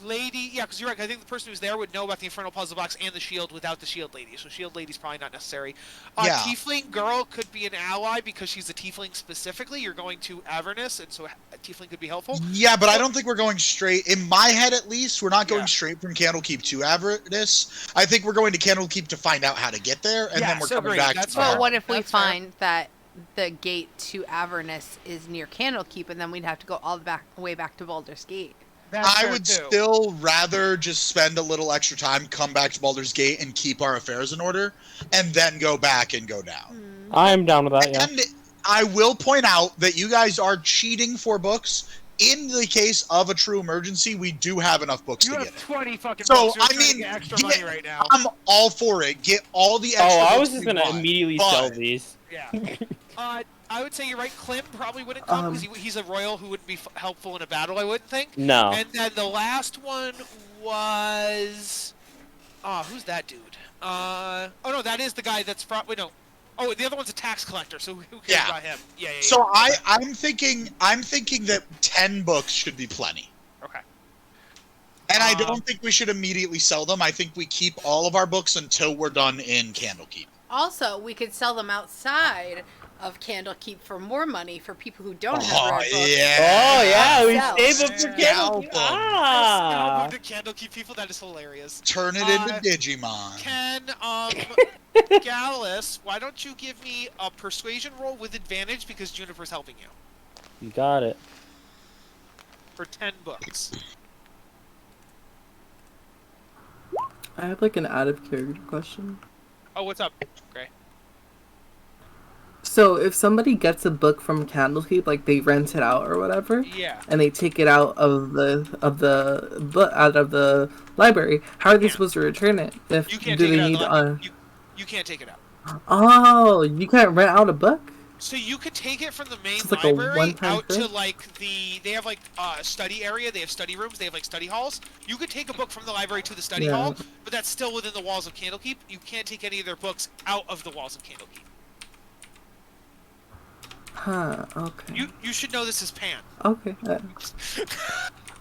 lady, yeah, because you're right. I think the person who's there would know about the Infernal Puzzle Box and the shield without the Shield Lady. So Shield Lady's probably not necessary. Yeah. Tiefling Girl could be an ally because she's a Tiefling specifically. You're going to Avernus, and so a Tiefling could be helpful. Yeah, but I don't think we're going straight. In my head, at least, we're not going Yeah. straight from Candlekeep to Avernus. I think we're going to Candlekeep to find out how to get there, and then we're so coming great. back That's to fair. But what if we That's fair. find that the gate to Avernus is near Candlekeep, and then we'd have to go all the way back to Baldur's Gate? That's I fair, would too. still rather just spend a little extra time, come back to Baldur's Gate, and keep our affairs in order, and then go back and go down. I'm down with that, yeah. And I will point out that you guys are cheating for books. In the case of a true emergency, we do have enough books You to have get it. 20 fucking So, books. You're I trying to mean, get extra get- money right now. I'm all for it. Get all the extra Oh, I books was just you gonna want, immediately but- sell these. Yeah. I would say you're right. Clem probably wouldn't come because Um, he's a royal who wouldn't be helpful in a battle, I wouldn't think. No. And then the last one was... who's that dude? Oh, no, that is the guy that's... Wait, no. Oh, the other one's a tax collector, so who cares Yeah. about him? Yeah. So I'm thinking that 10 books should be plenty. Okay. And I don't think we should immediately sell them. I think we keep all of our books until we're done in Candlekeep. Also, we could sell them outside of Candlekeep for more money for people who don't have Oh, rare books. yeah. Oh, yeah, we Sell. save them for Yeah. Candlekeep. Scalp 'em. Ah! The Candlekeep people, that is hilarious. Turn it into Digimon. Gallus, why don't you give me a persuasion roll with advantage because Juniper's helping you You got it. for 10 books. I have like an out of character question. Oh, what's up, Gray? So if somebody gets a book from Candlekeep, like they rent it out or whatever, Yeah. and they take it out of the library, how are they Yeah. supposed to return it? If You can't do take they it need out. You can't take it out. Oh, you can't rent out a book? So you could take it from the main It's like a library one-time out to thing? like they have like study area, they have study rooms, they have like study halls. You could take a book from the library to the study Yeah. hall, but that's still within the walls of Candlekeep. You can't take any of their books out of the walls of Candlekeep. Huh, okay. You should know this is Pan. Okay.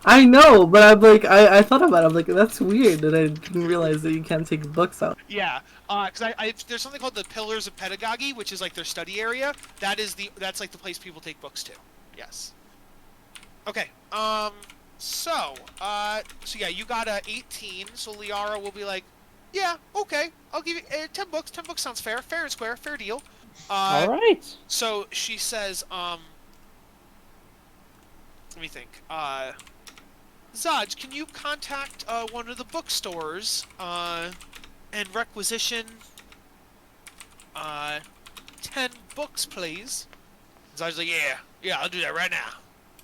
I know, but I'm like, I thought about it, I'm like, that's weird that I didn't realize that you can't take books out. Yeah, because there's something called the Pillars of Pedagogy, which is like their study area. That's like the place people take books to. Yes. Okay. So yeah, you got a 18. So Liara will be like, yeah, okay, I'll give you 10 books. 10 books sounds fair, fair and square, fair deal. All right. So she says, let me think. Zaj, can you contact one of the bookstores and requisition 10 books, please? Zaj's like, yeah, I'll do that right now.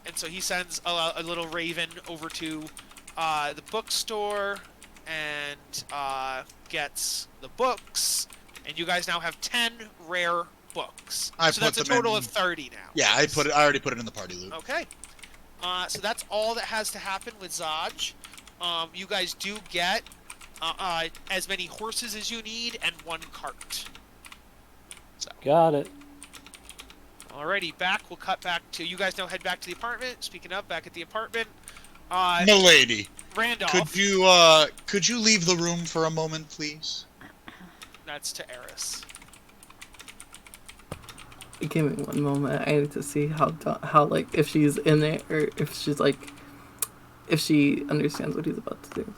And so he sends a little raven over to the bookstore and gets the books. And you guys now have 10 rare books. So that's a total of 30 now. Yeah, I already put it in the party loop. Okay. So that's all that has to happen with Zaj. You guys do get as many horses as you need and 1 cart. So. Got it. Alrighty, we'll cut back to, you guys now head back to the apartment. Speaking of, back at the apartment. Milady, Randolph. could you leave the room for a moment, please? That's to Eris. Give me one moment. I need to see how like if she's in there or if she's like if she understands what he's about to do.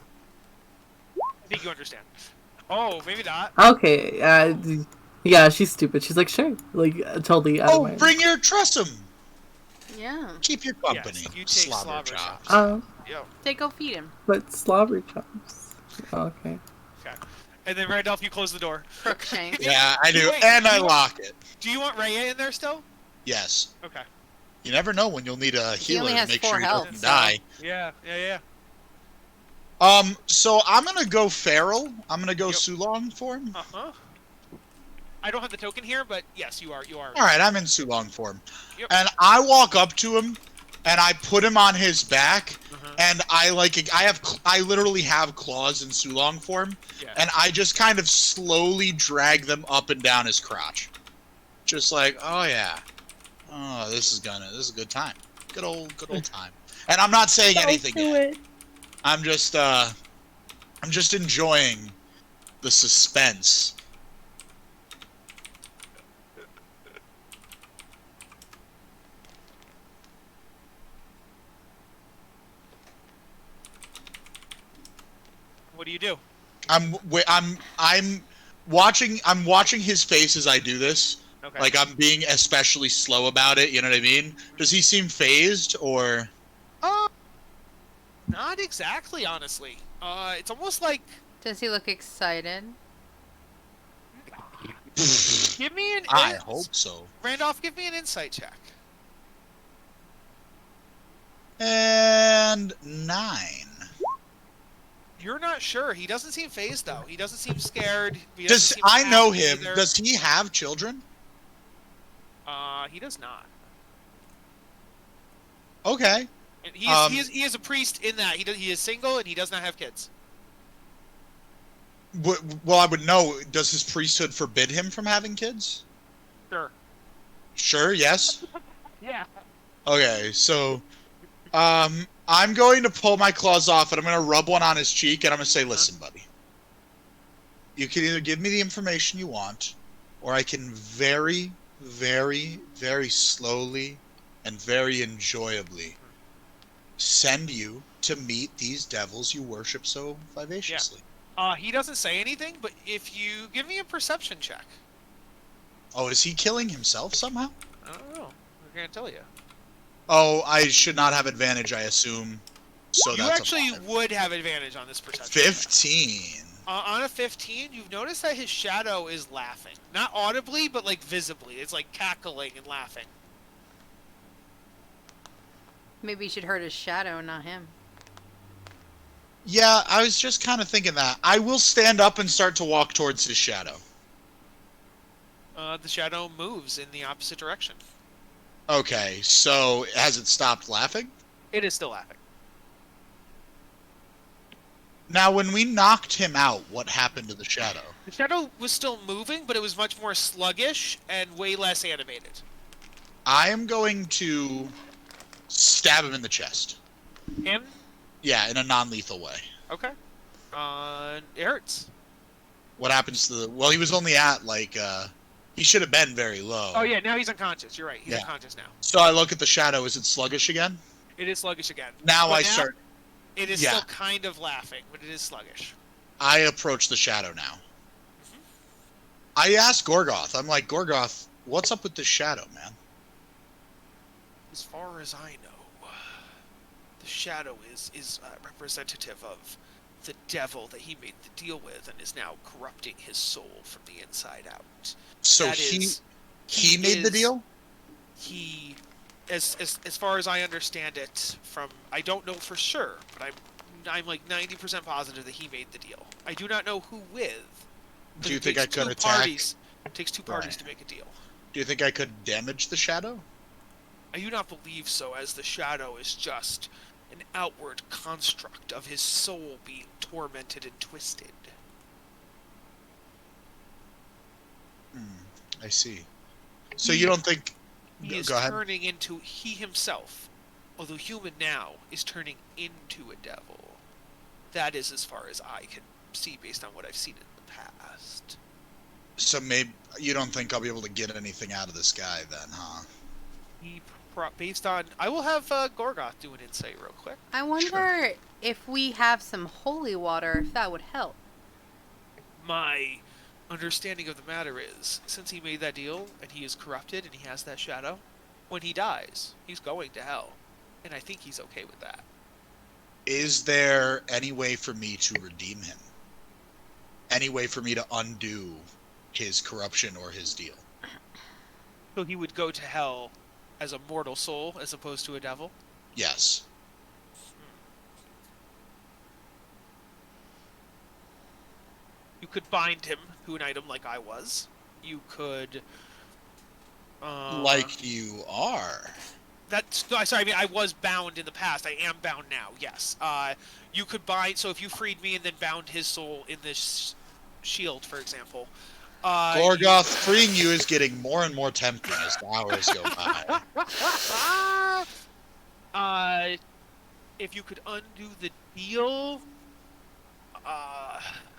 I think you understand. Oh, maybe not. Okay. Yeah, she's stupid. She's like, sure, like totally out of Oh, my. bring your Tressum. Yeah. Keep your company. Yes, you take Slobber slobber chops. chops. Yo. They go feed him. But slobber chops. Okay. Okay. And then Randolph, you close the door. Crookshank. Yeah, I do, Wait, and do I you- lock it. Do you want Raya in there still? Yes. Okay. You never know when you'll need a He healer only to has make 4 sure he health, doesn't so- die. Yeah. So I'm gonna go feral. I'm gonna go Yep. Sulong form. Uh-huh. I don't have the token here, but yes, you are. All right, I'm in Sulong form. Yep. And I walk up to him, and I put him on his back, Uh-huh. and I literally have claws in Sulong form, Yeah. and I just kind of slowly drag them up and down his crotch, just like, oh yeah, oh this is a good time, good old time. And I'm not saying anything yet. I'm just enjoying the suspense. What do you do? I'm watching his face as I do this. Okay. Like I'm being especially slow about it, you know what I mean? Does he seem phased or Not exactly, honestly. It's almost like Does he look excited? give me an. I hope so. Randolph, give me an insight check. And 9. You're not sure. He doesn't seem phased though. He doesn't seem scared. He Does doesn't seem I know happy him? either. Does he have children? He does not. Okay. And he is a priest in that he is single and he does not have kids. Well, I would know. Does his priesthood forbid him from having kids? Sure. Sure. Yes. Yeah. Okay. So, I'm going to pull my claws off and I'm going to rub one on his cheek and I'm going to say, "Listen, buddy. You can either give me the information you want, or I can very, very, very slowly and very enjoyably send you to meet these devils you worship so vivaciously." He doesn't say anything, but if you give me a perception check. Oh, is he killing himself somehow? I don't know. I can't tell you. Oh, I should not have advantage, I assume. So You that's actually a 5. would have advantage on this perception check. 15. On a 15, you've noticed that his shadow is laughing. Not audibly, but like visibly. It's like cackling and laughing. Maybe you should hurt his shadow, not him. Yeah, I was just kind of thinking that. I will stand up and start to walk towards his shadow. The shadow moves in the opposite direction. Okay, so has it stopped laughing? It is still laughing. Now, when we knocked him out, what happened to the shadow? The shadow was still moving, but it was much more sluggish and way less animated. I am going to stab him in the chest. Him? Yeah, in a non-lethal way. Okay. It hurts. What happens to the... Well, he was only at, like, he should have been very low. Oh, yeah, now he's unconscious. You're right. He's Yeah. unconscious now. So I look at the shadow. Is it sluggish again? It is sluggish again. Now But I start... It is Yeah. still kind of laughing, but it is sluggish. I approach the shadow now. I ask Gorgoth. I'm like, Gorgoth, what's up with this shadow, man? As far as I know, the shadow is representative of the devil that he made the deal with and is now corrupting his soul from the inside out. So That he is- made the deal? He, as far as I understand it, from I don't know for sure, but I'm like 90% positive that he made the deal. I do not know who with. Do you It think I takes could two attack? Parties, it takes two parties Right. to make a deal. Do you think I could damage the shadow? I do not believe so, as the shadow is just an outward construct of his soul being tormented and twisted. I see. So you don't think... He is Go ahead. turning into he himself, although human now, is turning into a devil. That is as far as I can see based on what I've seen in the past. So maybe you don't think I'll be able to get anything out of this guy then, huh? Based on, I will have Gorgoth do an insight real quick. I wonder if we have some holy water, if that would help. My understanding of the matter is, since he made that deal and he is corrupted and he has that shadow, when he dies, he's going to hell, and I think he's okay with that. Is there any way for me to redeem him? Any way for me to undo his corruption or his deal? So he would go to hell as a mortal soul as opposed to a devil? Yes. could bind him to an item like I was. You could. Like you are. Sorry, I mean I was bound in the past. I am bound now. Yes. You could bind. So if you freed me and then bound his soul in this shield, for example. Gorgoth, freeing you is getting more and more tempting as the hours go by. If you could undo the deal,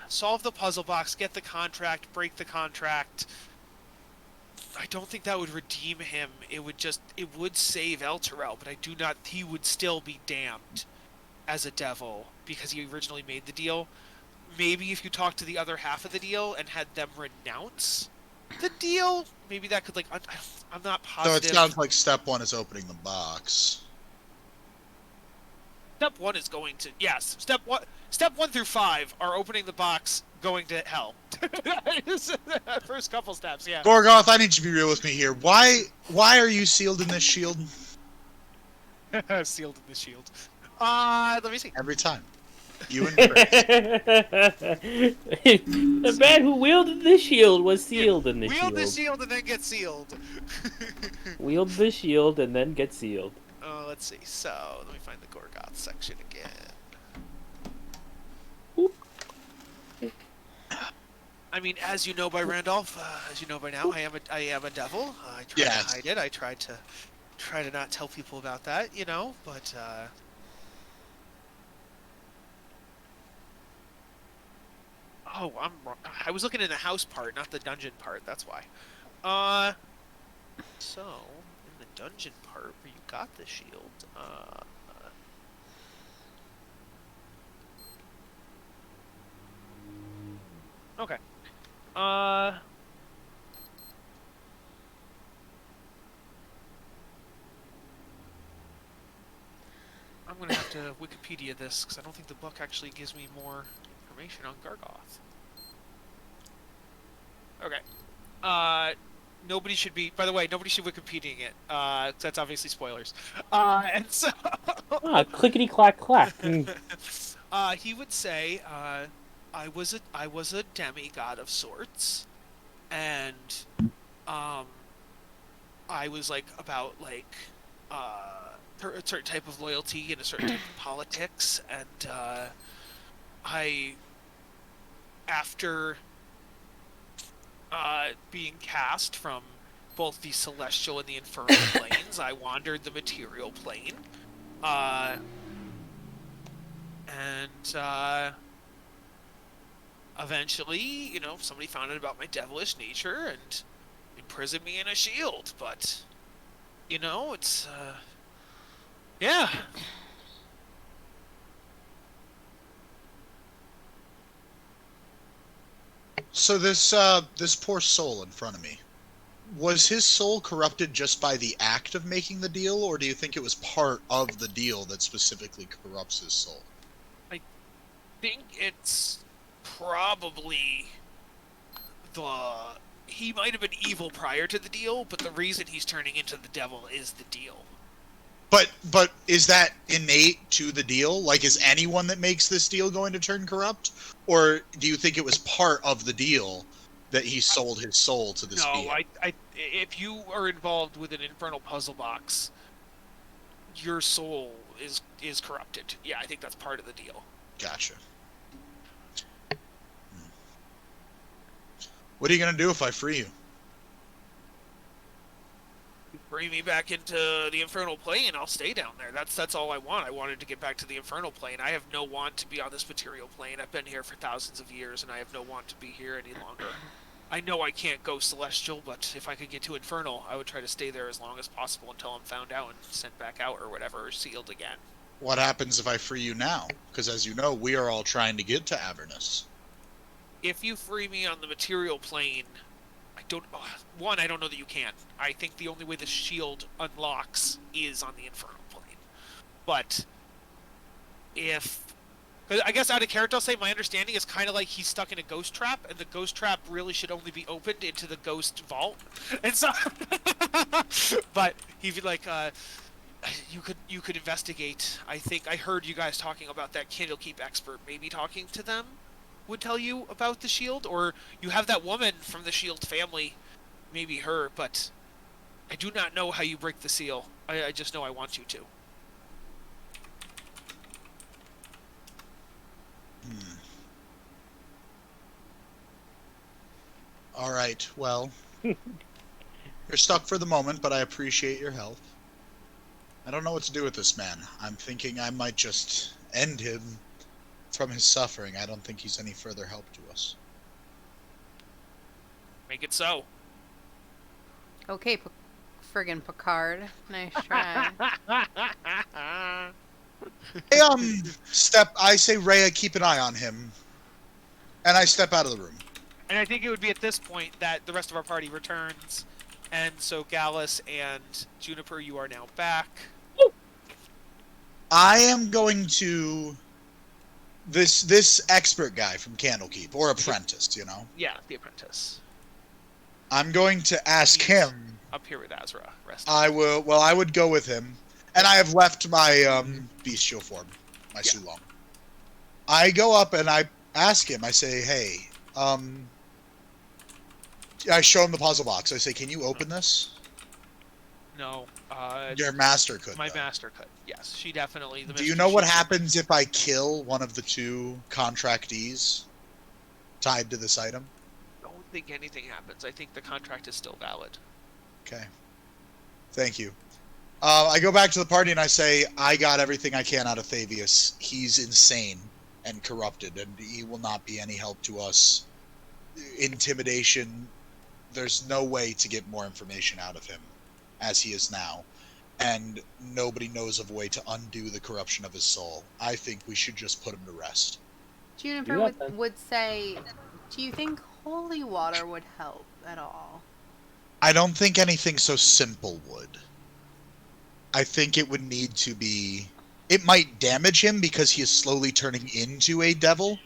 solve the puzzle box, get the contract, break the contract. I don't think that would redeem him. It would save Elturel, but I do not. He would still be damned as a devil because he originally made the deal. Maybe if you talk to the other half of the deal and had them renounce the deal, maybe that could I'm not positive. So it sounds like step 1 is opening the box. Step 1 is going to Step 1 through 5 are opening the box, going to hell. First couple steps, yeah. Gorgoth, I need you to be real with me here. Why are you sealed in this shield? Sealed in the shield. Let me see. Every time. You and Chris. The man who wielded the shield was sealed in the shield. Wield the shield and then get sealed. Wield the shield and then get sealed. Let's see. So, let me find the Gorgoth section again. Oop. I mean, as you know by Randolph, as you know by now, I am a devil. I try to hide it. I try to not tell people about that, but oh, I'm wrong. I was looking in the house part, not the dungeon part. That's why. So in the dungeon part where you got the shield, okay. I'm gonna have to Wikipedia this because I don't think the book actually gives me more information on Gargoth. Okay. Nobody should be. By the way, nobody should Wikipediaing it. That's obviously spoilers. And so. Clickety clack clack. He would say, I was a demigod of sorts, and I was about a certain type of loyalty and a certain type of politics, and after being cast from both the celestial and the infernal planes, I wandered the material plane, and eventually, somebody found out about my devilish nature and imprisoned me in a shield, but, it's, yeah. So this poor soul in front of me, was his soul corrupted just by the act of making the deal, or do you think it was part of the deal that specifically corrupts his soul? I think it's probably he might have been evil prior to the deal, but the reason he's turning into the devil is the deal. But is that innate to the deal? Is anyone that makes this deal going to turn corrupt? Or do you think it was part of the deal that he sold his soul to this being? No, if you are involved with an infernal puzzle box, your soul is corrupted. Yeah, I think that's part of the deal. Gotcha. What are you going to do if I free you? Bring me back into the infernal plane, I'll stay down there. That's all I want. I wanted to get back to the infernal plane. I have no want to be on this material plane. I've been here for thousands of years, and I have no want to be here any longer. I know I can't go celestial, but if I could get to infernal, I would try to stay there as long as possible until I'm found out and sent back out or whatever, or sealed again. What happens if I free you now? Because as you know, we are all trying to get to Avernus. If you free me on the material plane, I don't know that you can. I think the only way the shield unlocks is on the infernal plane. But I guess out of character, I'll say my understanding is kind of like he's stuck in a ghost trap, and the ghost trap really should only be opened into the ghost vault. And so, but he'd be like, you could investigate. I think I heard you guys talking about that Candlekeep expert, maybe talking to them. would tell you about the shield, or you have that woman from the shield family, maybe her, but I do not know how you break the seal. I just know I want you to. All right, well, you're stuck for the moment, but I appreciate your help. I don't know what to do with this man. I'm thinking I might just end him from his suffering. I don't think he's any further help to us. Make it so. Okay, friggin' Picard. Nice try. Hey, I say, Rhea, keep an eye on him. And I step out of the room. And I think it would be at this point that the rest of our party returns. And so Gallus and Juniper, you are now back. I am going to... This expert guy from Candlekeep, or apprentice, you know? Yeah, the apprentice. I'm going to ask him... Up here with Azra. I would go with him. And I have left my bestial form, my Sulong. I go up and I ask him, I say, hey, I show him the puzzle box. I say, can you open this? No. Your master could. My master could, yes. She definitely... Do you know what happens if I kill one of the 2 contractees tied to this item? I don't think anything happens. I think the contract is still valid. Okay. Thank you. I go back to the party and I say, I got everything I can out of Thavius. He's insane and corrupted, and he will not be any help to us. Intimidation, there's no way to get more information out of him as he is now. And nobody knows of a way to undo the corruption of his soul. I think we should just put him to rest. Juniper would say, do you think holy water would help at all? I don't think anything so simple would. I think it would need to be... It might damage him because he is slowly turning into a devil,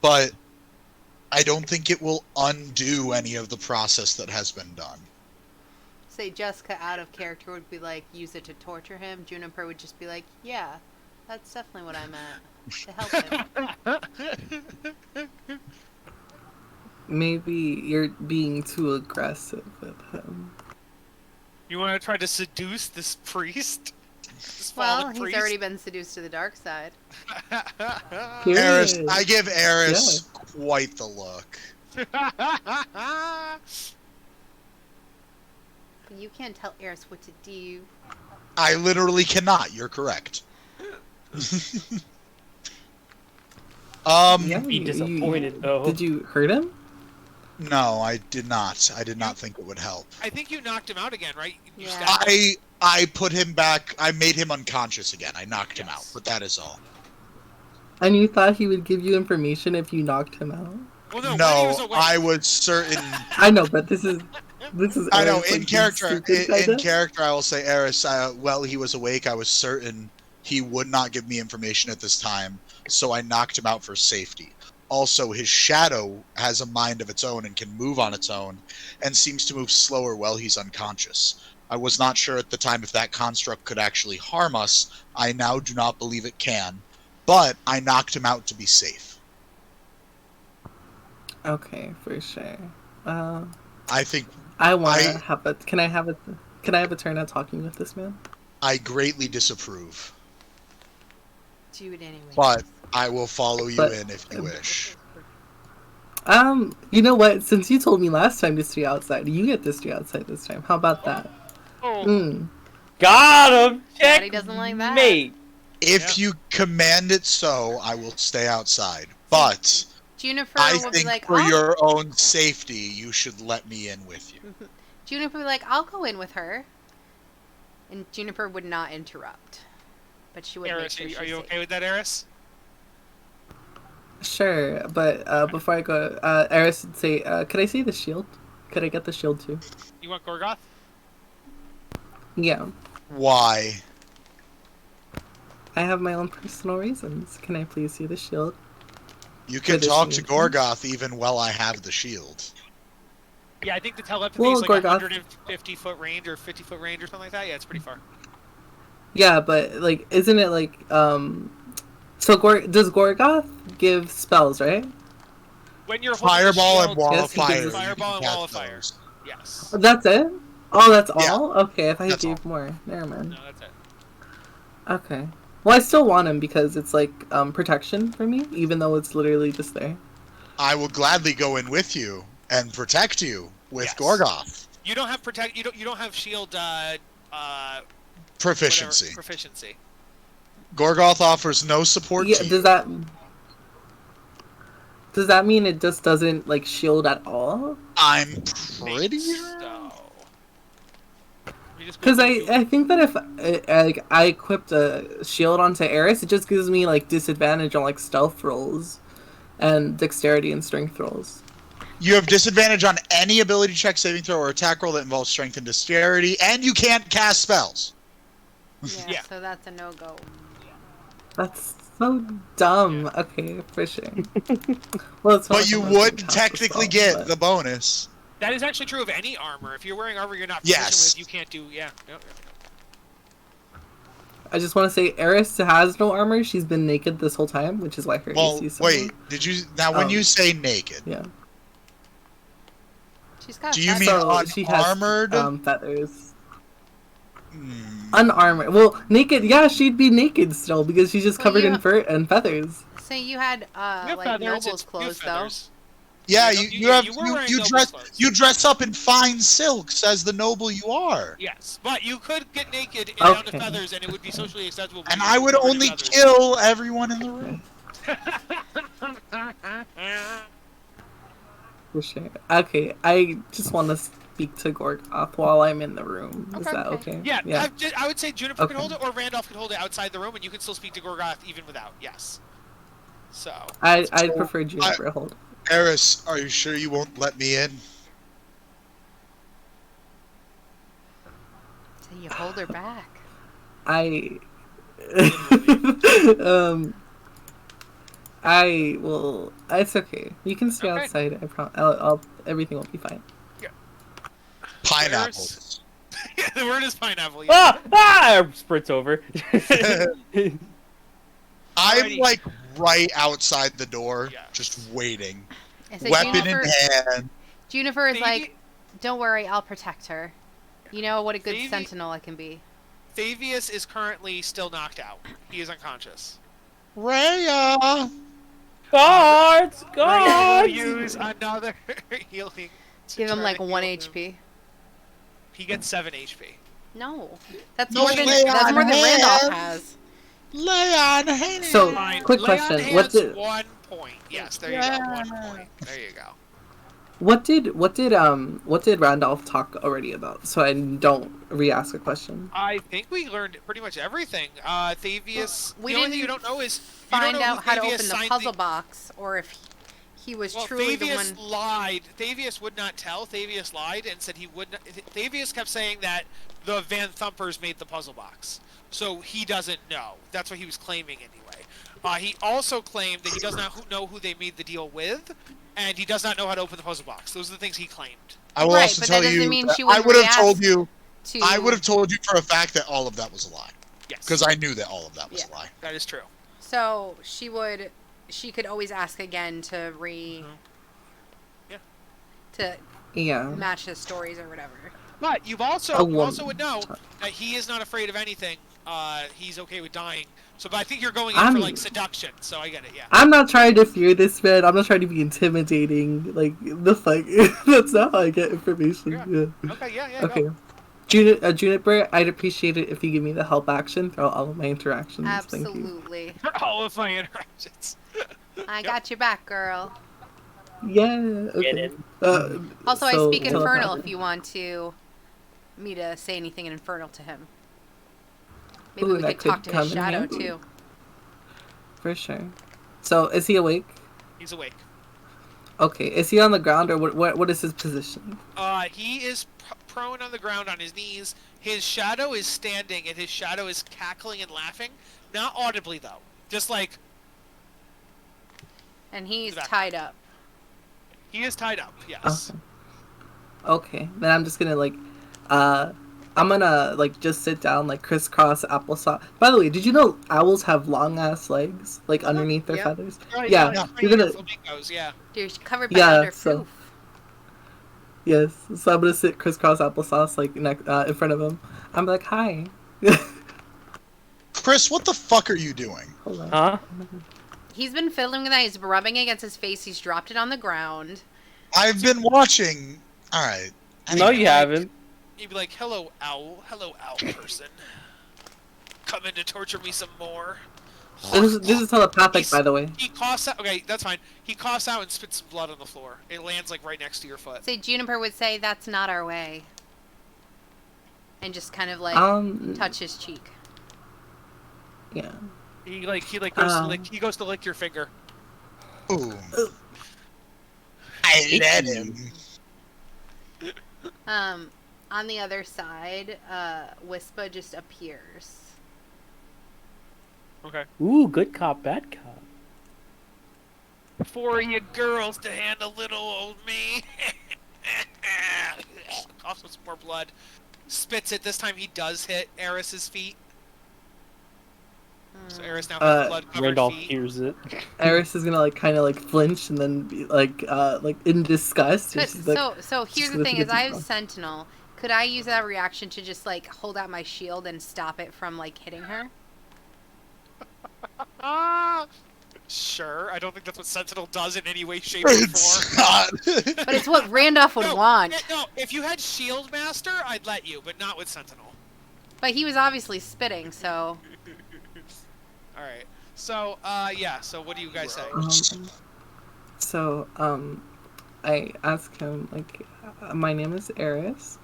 but I don't think it will undo any of the process that has been done. Say Jessica out of character would be like, use it to torture him. Juniper would just be like, yeah, that's definitely what I meant. To help him. Maybe you're being too aggressive with him. You want to try to seduce this priest? Well, he's already been seduced to the dark side. Eris, I give Eris quite the look. You can't tell Eris what to do. I literally cannot. You're correct. Be disappointed though. Did you hurt him? No, I did not. I did not think it would help. I think you knocked him out again, right? I put him back. I made him unconscious again. I knocked him out, but that is all. And you thought he would give you information if you knocked him out? Well, no, I was certain. I know, but this is. I know in character. In character, I will say, Eris. While he was awake, I was certain he would not give me information at this time, so I knocked him out for safety. Also, his shadow has a mind of its own and can move on its own, and seems to move slower while he's unconscious. I was not sure at the time if that construct could actually harm us. I now do not believe it can, but I knocked him out to be safe. Okay, for sure. I think I want to have a. Can I have a turn at talking with this man? I greatly disapprove. Do it anyway. But I will follow you in if you wish. You know what? Since you told me last time to stay outside, you get to stay outside this time. How about that? Got him! Daddy doesn't like that. Mate. If you command it so, I will stay outside. But Juniper I would think be like, for your own safety, you should let me in with you. Juniper would be like, I'll go in with her. And Juniper would not interrupt. But she would Eris, make sure are you safe. okay with that, Eris? Sure, but before I go, Eris would say, could I see the shield? Could I get the shield too? You want Gorgoth? Yeah. Why? I have my own personal reasons. Can I please see the shield? You can talk to Gorgoth even while I have the shield. Yeah, I think the telepathy is like Gorgoth... 150-foot range or 50-foot range or something like that. Yeah, it's pretty far. Yeah, but, like, isn't it, like, so does Gorgoth give spells, right? When you're holding Fireball the and wall Yes, of he gives fire. us- Fireball You and can wall of cast fire. those. Yes. That's it? Oh, that's Yeah. all? Okay, I thought he That's gave more. Never mind. No, that's it. Okay. Well, I still want him because it's like protection for me, even though it's literally just there. I will gladly go in with you and protect you with Yes. Gorgoth. You don't have protect. You don't have shield. Proficiency. Whatever, proficiency. Gorgoth offers no support Yeah. to you. Does that mean it just doesn't like shield at all? I'm pretty sure. So. Because I think that if I equipped a shield onto Eris, it just gives me like disadvantage on like stealth rolls and dexterity and strength rolls. You have disadvantage on any ability check, saving throw, or attack roll that involves strength and dexterity, and you can't cast spells. Yeah. So that's a no-go. That's so dumb. Okay, for sure. Well, it's not But you so much would cast a technically spell, get but- the bonus. That is actually true of any armor. If you're wearing armor you're not proficient Yes. with, you can't do. Yeah. Yep. I just want to say, Eris has no armor. She's been naked this whole time, which is why her Well, AC is so wait. low. Did you now? When you say naked, Yeah. She's got. do you mean So she has unarmored? feathers. Hmm. Unarmored. Well, naked. Yeah, she'd be naked still because she's just Well, covered you- in fur and feathers. So you had You have like feathers, nobles you have clothes though. feathers. Yeah, You you know, have you were wearing you noble dress clothes. you dress up in fine silks as the noble you are, Yes, but you could get naked and down to Okay. feathers, and it would be socially acceptable. but and you I would would be covered in only feathers. kill everyone in the room. For sure. Okay, I just want to speak to Gorgoth while I'm in the room. Is Okay. that okay? Yeah, Yeah. I would say Juniper Okay. could hold it, or Randolph could hold it outside the room, and you can still speak to Gorgoth even without. Yes. So. I'd So, prefer Juniper hold. Eris, are you sure you won't let me in? So you hold her back. I I will. It's okay. You can stay Okay. outside. I'll everything will be fine. Pineapples. Yeah, the word is pineapple. Yeah. Spritz over. I'm Alrighty. like right outside the door, Yes. just waiting, And so weapon Juniper, in hand. Juniper is Thavi- like, don't worry, I'll protect her. You know what a good Thavi- sentinel I can be. Thavius is currently still knocked out. He is unconscious. Rhea! Guards! We'll Guards! use another healing. to Give him try like to 1 heal him. HP. He gets 7 HP. No, that's No, more than lay that's on more than Randolph hands. has. Lay on hands! So- Fine. quick Lay on question, hands, what's it- 1 point. Yes, there you go. 1 point. There you go. What did Randolph talk already about? So I don't re-ask a question. I think we learned pretty much everything. Thavius. We the only thing didn't you don't know is Find out how to Thavius open the signed puzzle box, or if he was Well, truly the Thavius one. lied. Thavius would not tell. Thavius lied and said he would not. Thavius kept saying that the Van Thumpers made the puzzle box. So he doesn't know. That's what he was claiming anyway. He also claimed that he does not know who they made the deal with, and he does not know how to open the puzzle box. Those are the things he claimed. I will Right, also but tell that doesn't you mean that she I wouldn't would have told react you To I would have told you for a fact that all of that was a lie. Yes. Because I knew that all of that was Yeah. a lie. That is true. So she could always ask again to Yeah. to Yeah. match his stories or whatever. But you A also woman. would know that he is not afraid of anything. He's okay with dying. So, but I think you're going in for like seduction. So I get it. Yeah. I'm not trying to fear this man. I'm not trying to be intimidating. Like the fuck. That's not how I get information. Yeah. Okay. Yeah. Okay. Go. Juniper, I'd appreciate it if you give me the help action throughout all of my interactions. Thank you. Absolutely. For all of my interactions. I got your back, girl. Yeah. Get Okay. it. Also, So, I speak Infernal telepathy. if you want me to say anything in Infernal to him. Maybe Ooh, we that could talk could to his come in shadow, handy. too. For sure. So, is he awake? He's awake. Okay. Is he on the ground or what is his position? He is prone on the ground on his knees. His shadow is standing, and his shadow is cackling and laughing. Not audibly, though. Just like, And he's Back. tied up. he is tied up, yes. Okay. Then I'm just gonna I'm gonna like just sit down like crisscross applesauce. By the way, did you know owls have long ass legs like underneath their Yep. feathers? Right, Yeah, like you're tiny gonna flamingos, yeah. You're covered by Yeah, under so- poof. yes. So I'm gonna sit crisscross applesauce like in front of him. I'm like, hi. Chris, what the fuck are you doing? Hold on. Huh? He's been fiddling with that. He's rubbing against his face. He's dropped it on the ground. I've been watching. All right. No, you haven't. He'd be like, hello, owl person. Come in to torture me some more. This is telepathic, by the way. He coughs out. Okay, that's fine. He coughs out and spits some blood on the floor. It lands like right next to your foot. Say Juniper would say, "That's not our way," and just kind of like touch his cheek. Yeah. He goes to lick your finger. Ooh. I let him. On the other side, Wispa just appears. Okay. Ooh, good cop, bad cop. For you girls to handle little old me. Coughs with some more blood. Spits it. This time he does hit Eris's feet. So Eris now has blood-covered Randolph feet. hears it. Eris is gonna like kind of like flinch and then be like in disgust. But, She's like, so here's the thing: is I have Sentinel. Could I use that reaction to just like hold out my shield and stop it from like hitting her? Sure. I don't think that's what Sentinel does in any way, shape, or form. It's not. But it's what Randolph would want. No, if you had Shield Master, I'd let you, but not with Sentinel. But he was obviously spitting, so. Alright. So, yeah, so what do you guys say? I ask him like, my name is Eris.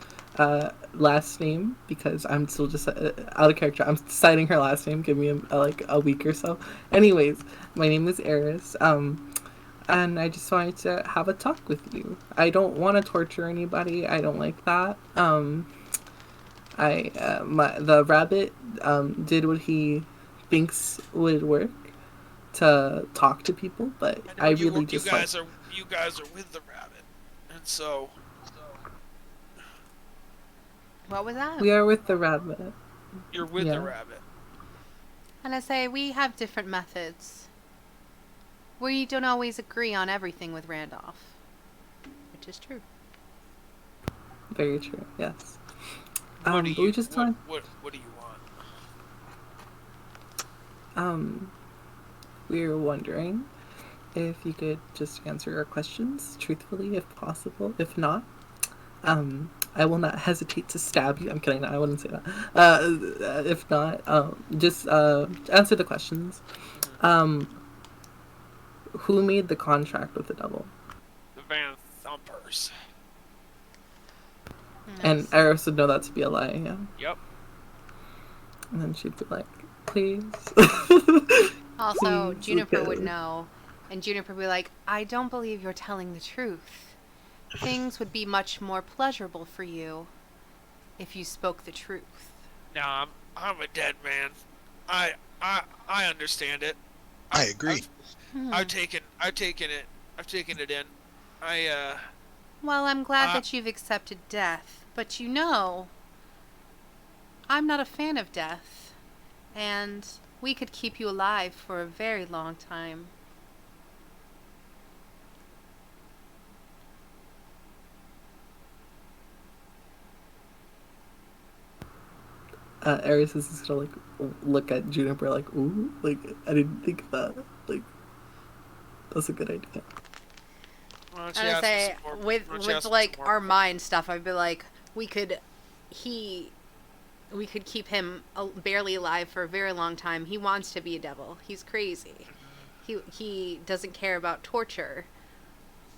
Last name, because I'm still just out of character. I'm citing her last name. Give me like a week or so. Anyways, my name is Eris. And I just wanted to have a talk with you. I don't want to torture anybody. I don't like that. The rabbit did what he thinks would work to talk to people, but I really just you guys are with the rabbit, and so. What was that? We are with the rabbit. You're with Yeah. the rabbit. And I say, we have different methods. We don't always agree on everything with Randolph. Which is true. Very true. Yes. What do but you we just want. what do you want? We were wondering if you could just answer our questions truthfully, if possible. If not, I will not hesitate to stab you. I'm kidding. I wouldn't say that. If not, just answer the questions. Who made the contract with the devil? The Van Thumpers. And Eris would know that to be a lie. Yeah. Yep. And then she'd be like, "Please." Also, Please, Juniper would okay. know. And Juniper would be like, I don't believe you're telling the truth. Things would be much more pleasurable for you if you spoke the truth. No, I'm a dead man. I understand it. I agree. I've taken it in. Well, I'm glad that you've accepted death, but you know, I'm not a fan of death, and we could keep you alive for a very long time. Eris is just gonna like look at Juniper like, "Ooh, like I didn't think of that. Like, that's a good idea." Why don't you And I ask say, me some more- with why don't you ask me like some more? our mind stuff, I'd be like, we could keep him barely alive for a very long time. He wants to be a devil. He's crazy. He doesn't care about torture,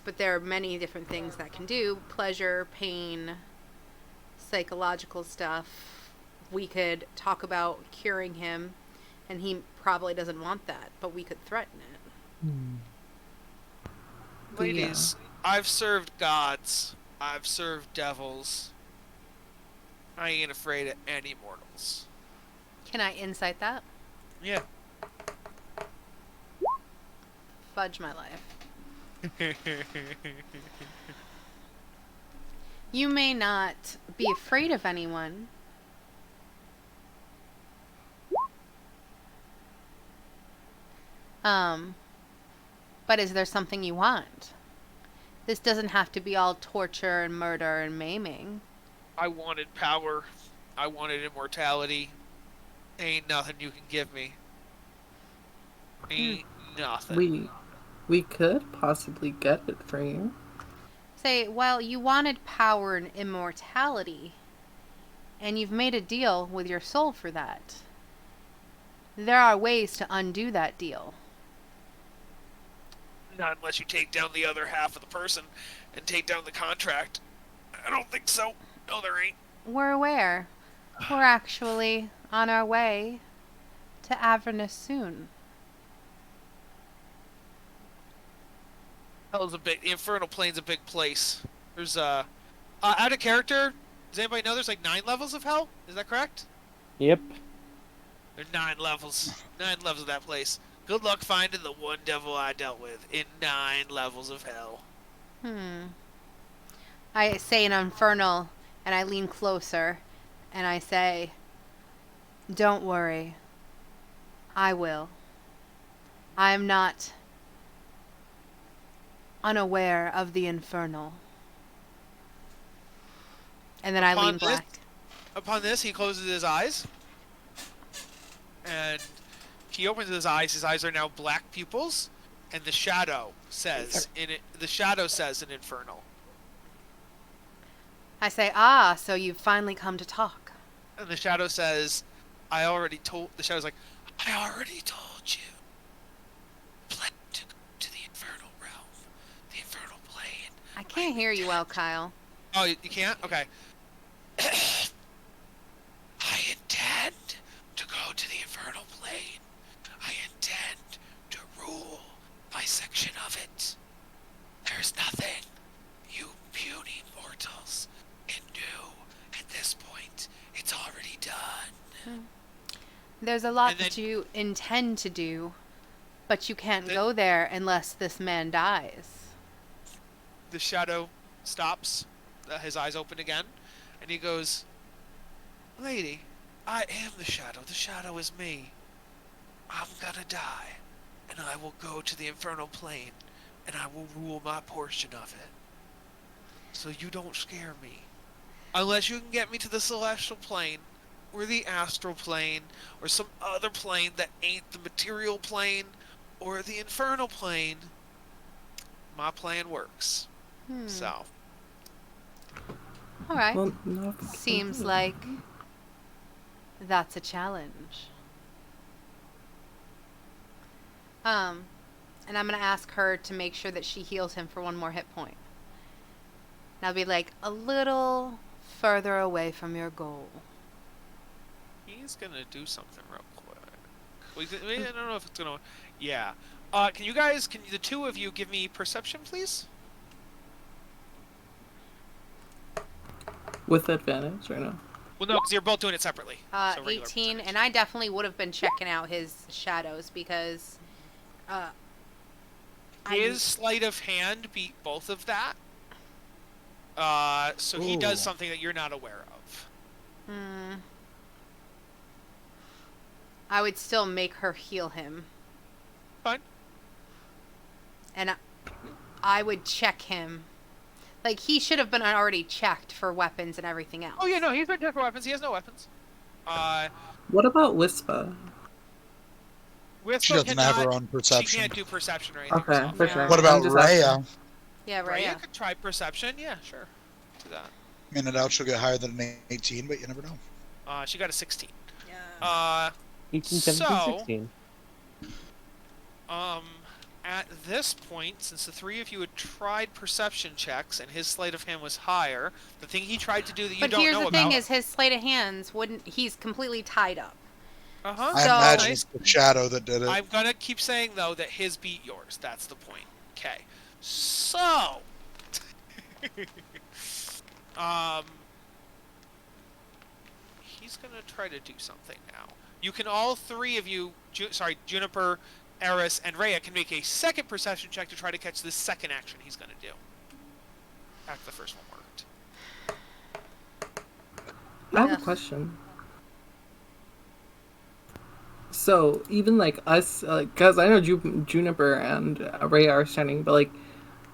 but there are many different things that can do: pleasure, pain, psychological stuff. We could talk about curing him, and he probably doesn't want that, but we could threaten it. Ladies, I've served gods. I've served devils. I ain't afraid of any mortals. Can I insight that? Yeah. Fudge my life. You may not be afraid of anyone, But is there something you want? This doesn't have to be all torture and murder and maiming. I wanted power. I wanted immortality. Ain't nothing you can give me. Ain't nothing. We could possibly get it for you. Say, well, you wanted power and immortality, and you've made a deal with your soul for that. There are ways to undo that deal. Not unless you take down the other half of the person and take down the contract. I don't think so. No, there ain't. We're aware. We're actually on our way to Avernus soon. Hell's the Infernal Plane's a big place. There's out of character. Does anybody know there's like 9 levels of hell? Is that correct? Yep. There's 9 levels. 9 levels of that place. Good luck finding the one devil I dealt with in 9 levels of hell. I say an infernal, and I lean closer, and I say, "Don't worry. I will. I am not unaware of the infernal." And then I lean back. Upon this, he closes his eyes. And he opens his eyes. His eyes are now black pupils. And the shadow says in infernal. I say, so you've finally come to talk. And the shadow says, the shadow's like, I already told you. Plan to go to the infernal realm. The infernal plane. I can't hear you well, Kyle. Oh, you can't? Okay. I intend to go to the infernal plane. I intend to rule my section of it. There's nothing you puny mortals can do at this point. It's already done. There's a lot that you intend to do, but you can't go there unless this man dies. The shadow stops. His eyes open again. And he goes, Lady, I am the shadow. The shadow is me. I'm gonna die. And I will go to the infernal plane. And I will rule my portion of it. So you don't scare me. Unless you can get me to the celestial plane, or the astral plane, or some other plane that ain't the material plane, or the infernal plane, my plan works. So. Alright. Well, no, Seems like that's a challenge. And I'm going to ask her to make sure that she heals him for 1 more hit point. And I'll be like, a little further away from your goal. He's going to do something real quick. I don't know if it's going to... Yeah. Can the 2 of you give me perception, please? with advantage or no? Well, no, because you're both doing it separately. So 18, and I definitely would have been checking out his shadows because... his sleight of hand beat both of that. So he does something that you're not aware of. I would still make her heal him. Fine. And I would check him. Like, he should have been already checked for weapons and everything else. Oh, yeah, no, he's been checked for weapons. He has no weapons. What about Wispa? She doesn't have her own perception. She can't do perception or anything Okay, herself. for sure. What about I'm just Rhea? asking. Yeah, right. Rhea could try perception. Yeah, sure. Do that. In and out, she'll get higher than an 18, but you never know. She got a 16. Yeah. 18, 17, 16. At this point, since the 3 of you had tried perception checks and his sleight of hand was higher, the thing he tried to do that you don't know about... But here's the thing is his sleight of hands wouldn't... He's completely tied up. Uh-huh. I imagine it's the shadow that did it. I'm gonna keep saying, though, that his beat yours. That's the point. Okay. So... he's gonna try to do something now. You can all 3 of you... Juniper... Eris and Rhea can make a second perception check to try to catch this second action he's going to do. After the first one worked. I have a question. So even like us, because I know Juniper and Ray are standing, but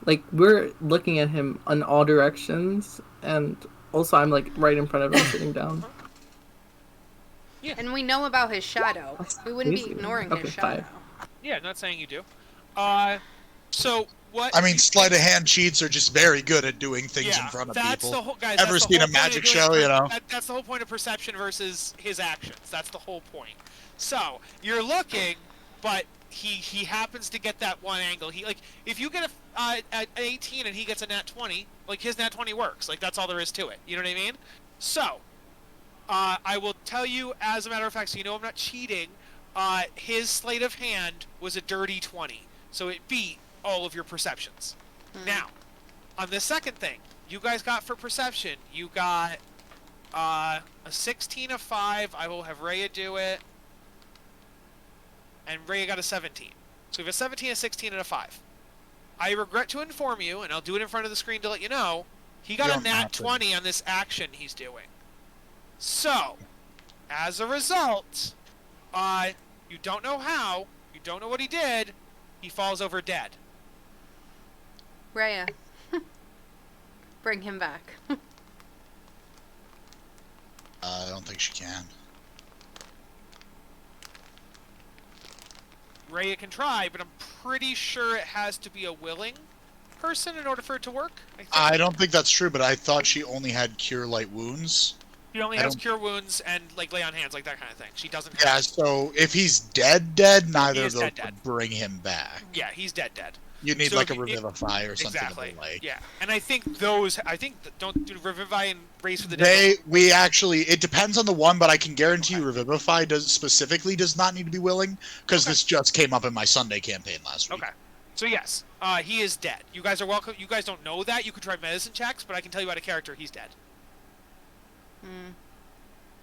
like we're looking at him in all directions, and also I'm like right in front of him, sitting down. Yeah. And we know about his shadow. That's We wouldn't be crazy. ignoring Okay, his shadow. 5. Yeah, not saying you do. So what? I mean, sleight of hand cheats are just very good at doing things in front of that's people. the whole guys. Ever That's the seen whole a point of magic doing show, you know? That's the whole point of perception versus his actions. That's the whole point. So you're looking, but he happens to get that one angle. He like if you get a 18 and he gets a nat 20, like his nat 20 works. Like that's all there is to it. You know what I mean? So I will tell you as a matter of fact, so you know I'm not cheating. His sleight of hand was a dirty 20, so it beat all of your perceptions. Now, on the second thing, you guys got for perception, you got a 16, a 5. I will have Rhea do it. And Rhea got a 17. So we have a 17, a 16, and a 5. I regret to inform you, and I'll do it in front of the screen to let you know, he got a nat 20 on this action he's doing. So, as a result, you don't know how, you don't know what he did, he falls over dead. Rhea. Bring him back. I don't think she can. Rhea can try, but I'm pretty sure it has to be a willing person in order for it to work. I don't think that's true, but I thought she only had cure light wounds. She only has cure wounds and like lay on hands, like that kind of thing. She doesn't. Yeah, so if he's dead, neither of those would bring him back. Yeah, he's dead. You need So like a revivify or something. Exactly. Like. Yeah, and I think don't do revivify and raise for the dead. We actually, it depends on the one, but I can guarantee you revivify does not need to be willing because this just came up in my Sunday campaign last week. Okay. So yes, he is dead. You guys are welcome. You guys don't know that. You could try medicine checks, but I can tell you out of character, he's dead.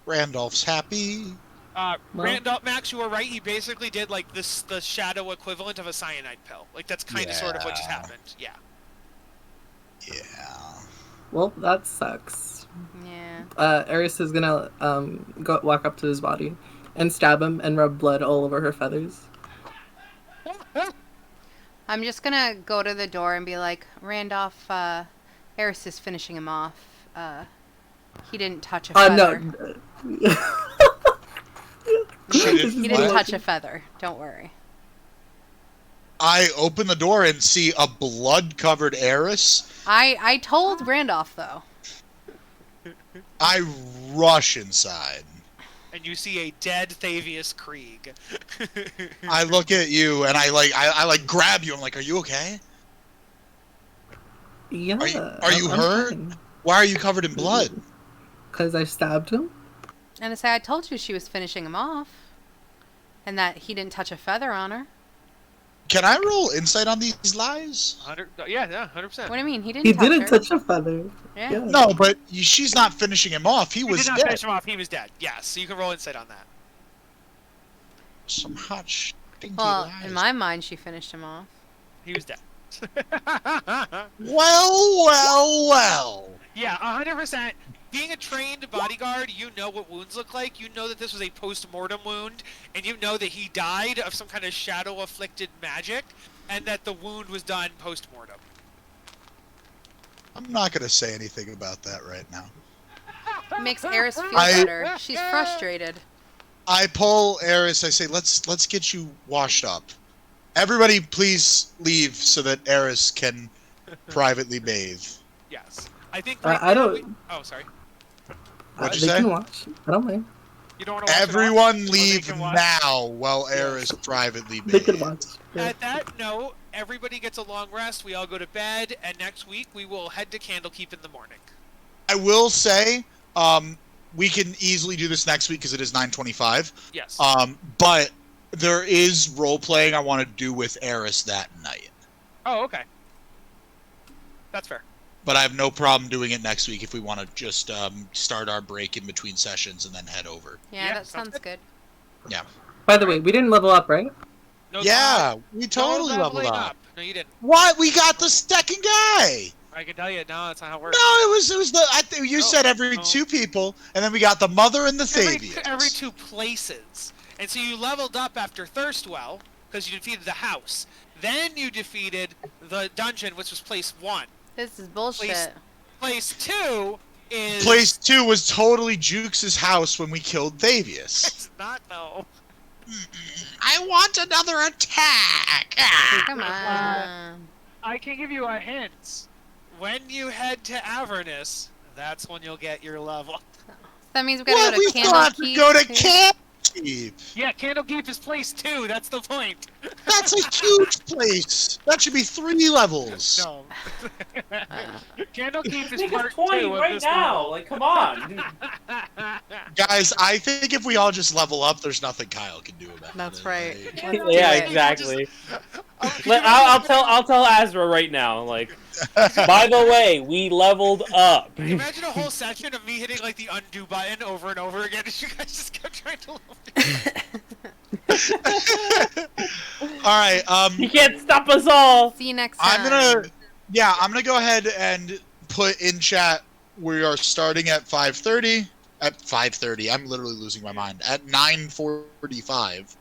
Randolph's happy. Randolph, Max, you were right. He basically did like the shadow equivalent of a cyanide pill. Like that's kind of sort of what just happened. Yeah. Yeah. Well, that sucks. Yeah. Eris is gonna walk up to his body and stab him and rub blood all over her feathers. I'm just gonna go to the door and be like, Randolph, Eris is finishing him off. He didn't touch a feather. No. He didn't touch a feather. Don't worry. I open the door and see a blood-covered Eris. I told Randolph, though. I rush inside. And you see a dead Thavius Krieg. I look at you and I grab you. I'm like, "Are you okay? Yeah. Are you hurt? Fine. Why are you covered in blood?" Because I stabbed him. And I say, I told you she was finishing him off. And that he didn't touch a feather on her. Can I roll insight on these lies? 100%. What do you mean? He didn't touch a feather. Yeah. No, but she's not finishing him off. He was did not dead. finish him off. He was dead. Yes, so you can roll insight on that. Some hot stinky Well, lies. in my mind, she finished him off. He was dead. Well. Yeah, 100%. Being a trained bodyguard, you know what wounds look like. You know that this was a post-mortem wound, and you know that he died of some kind of shadow-afflicted magic, and that the wound was done post-mortem. I'm not going to say anything about that right now. It makes Eris feel better. She's frustrated. I pull Eris. I say, let's get you washed up. Everybody, please leave so that Eris can privately bathe. Yes. I think I don't... Oh, sorry. What'd you say? Can watch. I don't mind. You don't want to watch Everyone it leave now while Eris privately bathes. They can watch. Yeah. At that note, everybody gets a long rest. We all go to bed, and next week we will head to Candlekeep in the morning. I will say, we can easily do this next week because it is 9:25. Yes. But there is role playing I want to do with Eris that night. Oh, okay. That's fair. But I have no problem doing it next week if we want to just start our break in between sessions and then head over. Yeah, that sounds good. Yeah. By the way, we didn't level up, right? No, yeah, we totally no leveled up. No, you didn't. What? We got the second guy. I can tell you, no, that's not how it works. No, it was the. I think you said every two people, and then we got the mother and the Thavius. Every two places. And so you leveled up after Thirstwell, because you defeated the house. Then you defeated the dungeon, which was place 1. This is bullshit. Place 2 is... Place 2 was totally Jukes' house when we killed Thavius. It's not, though. I want another attack! Come on. I can give you a hint. When you head to Avernus, that's when you'll get your level. That means we've got to What? go to We still have to Candlekeep. go to too? Candlekeep! Yeah, Candlekeep is place 2. That's the point. That's a huge place! That should be 3 levels! No. Candlekeep is Make part us 20 2 of right this now. level. Like, come on. Guys, I think if we all just level up, there's nothing Kyle can do about it. That's right. Like, Let's do Yeah, it. exactly. I'll tell Azra right now. Like, by the way, we leveled up. Imagine a whole session of me hitting like the undo button over and over again as you guys just kept trying to Alright, You can't stop us all. See you next time. I'm gonna go ahead and put in chat we are starting at 5:30. At 5:30, I'm literally losing my mind. At 9:45,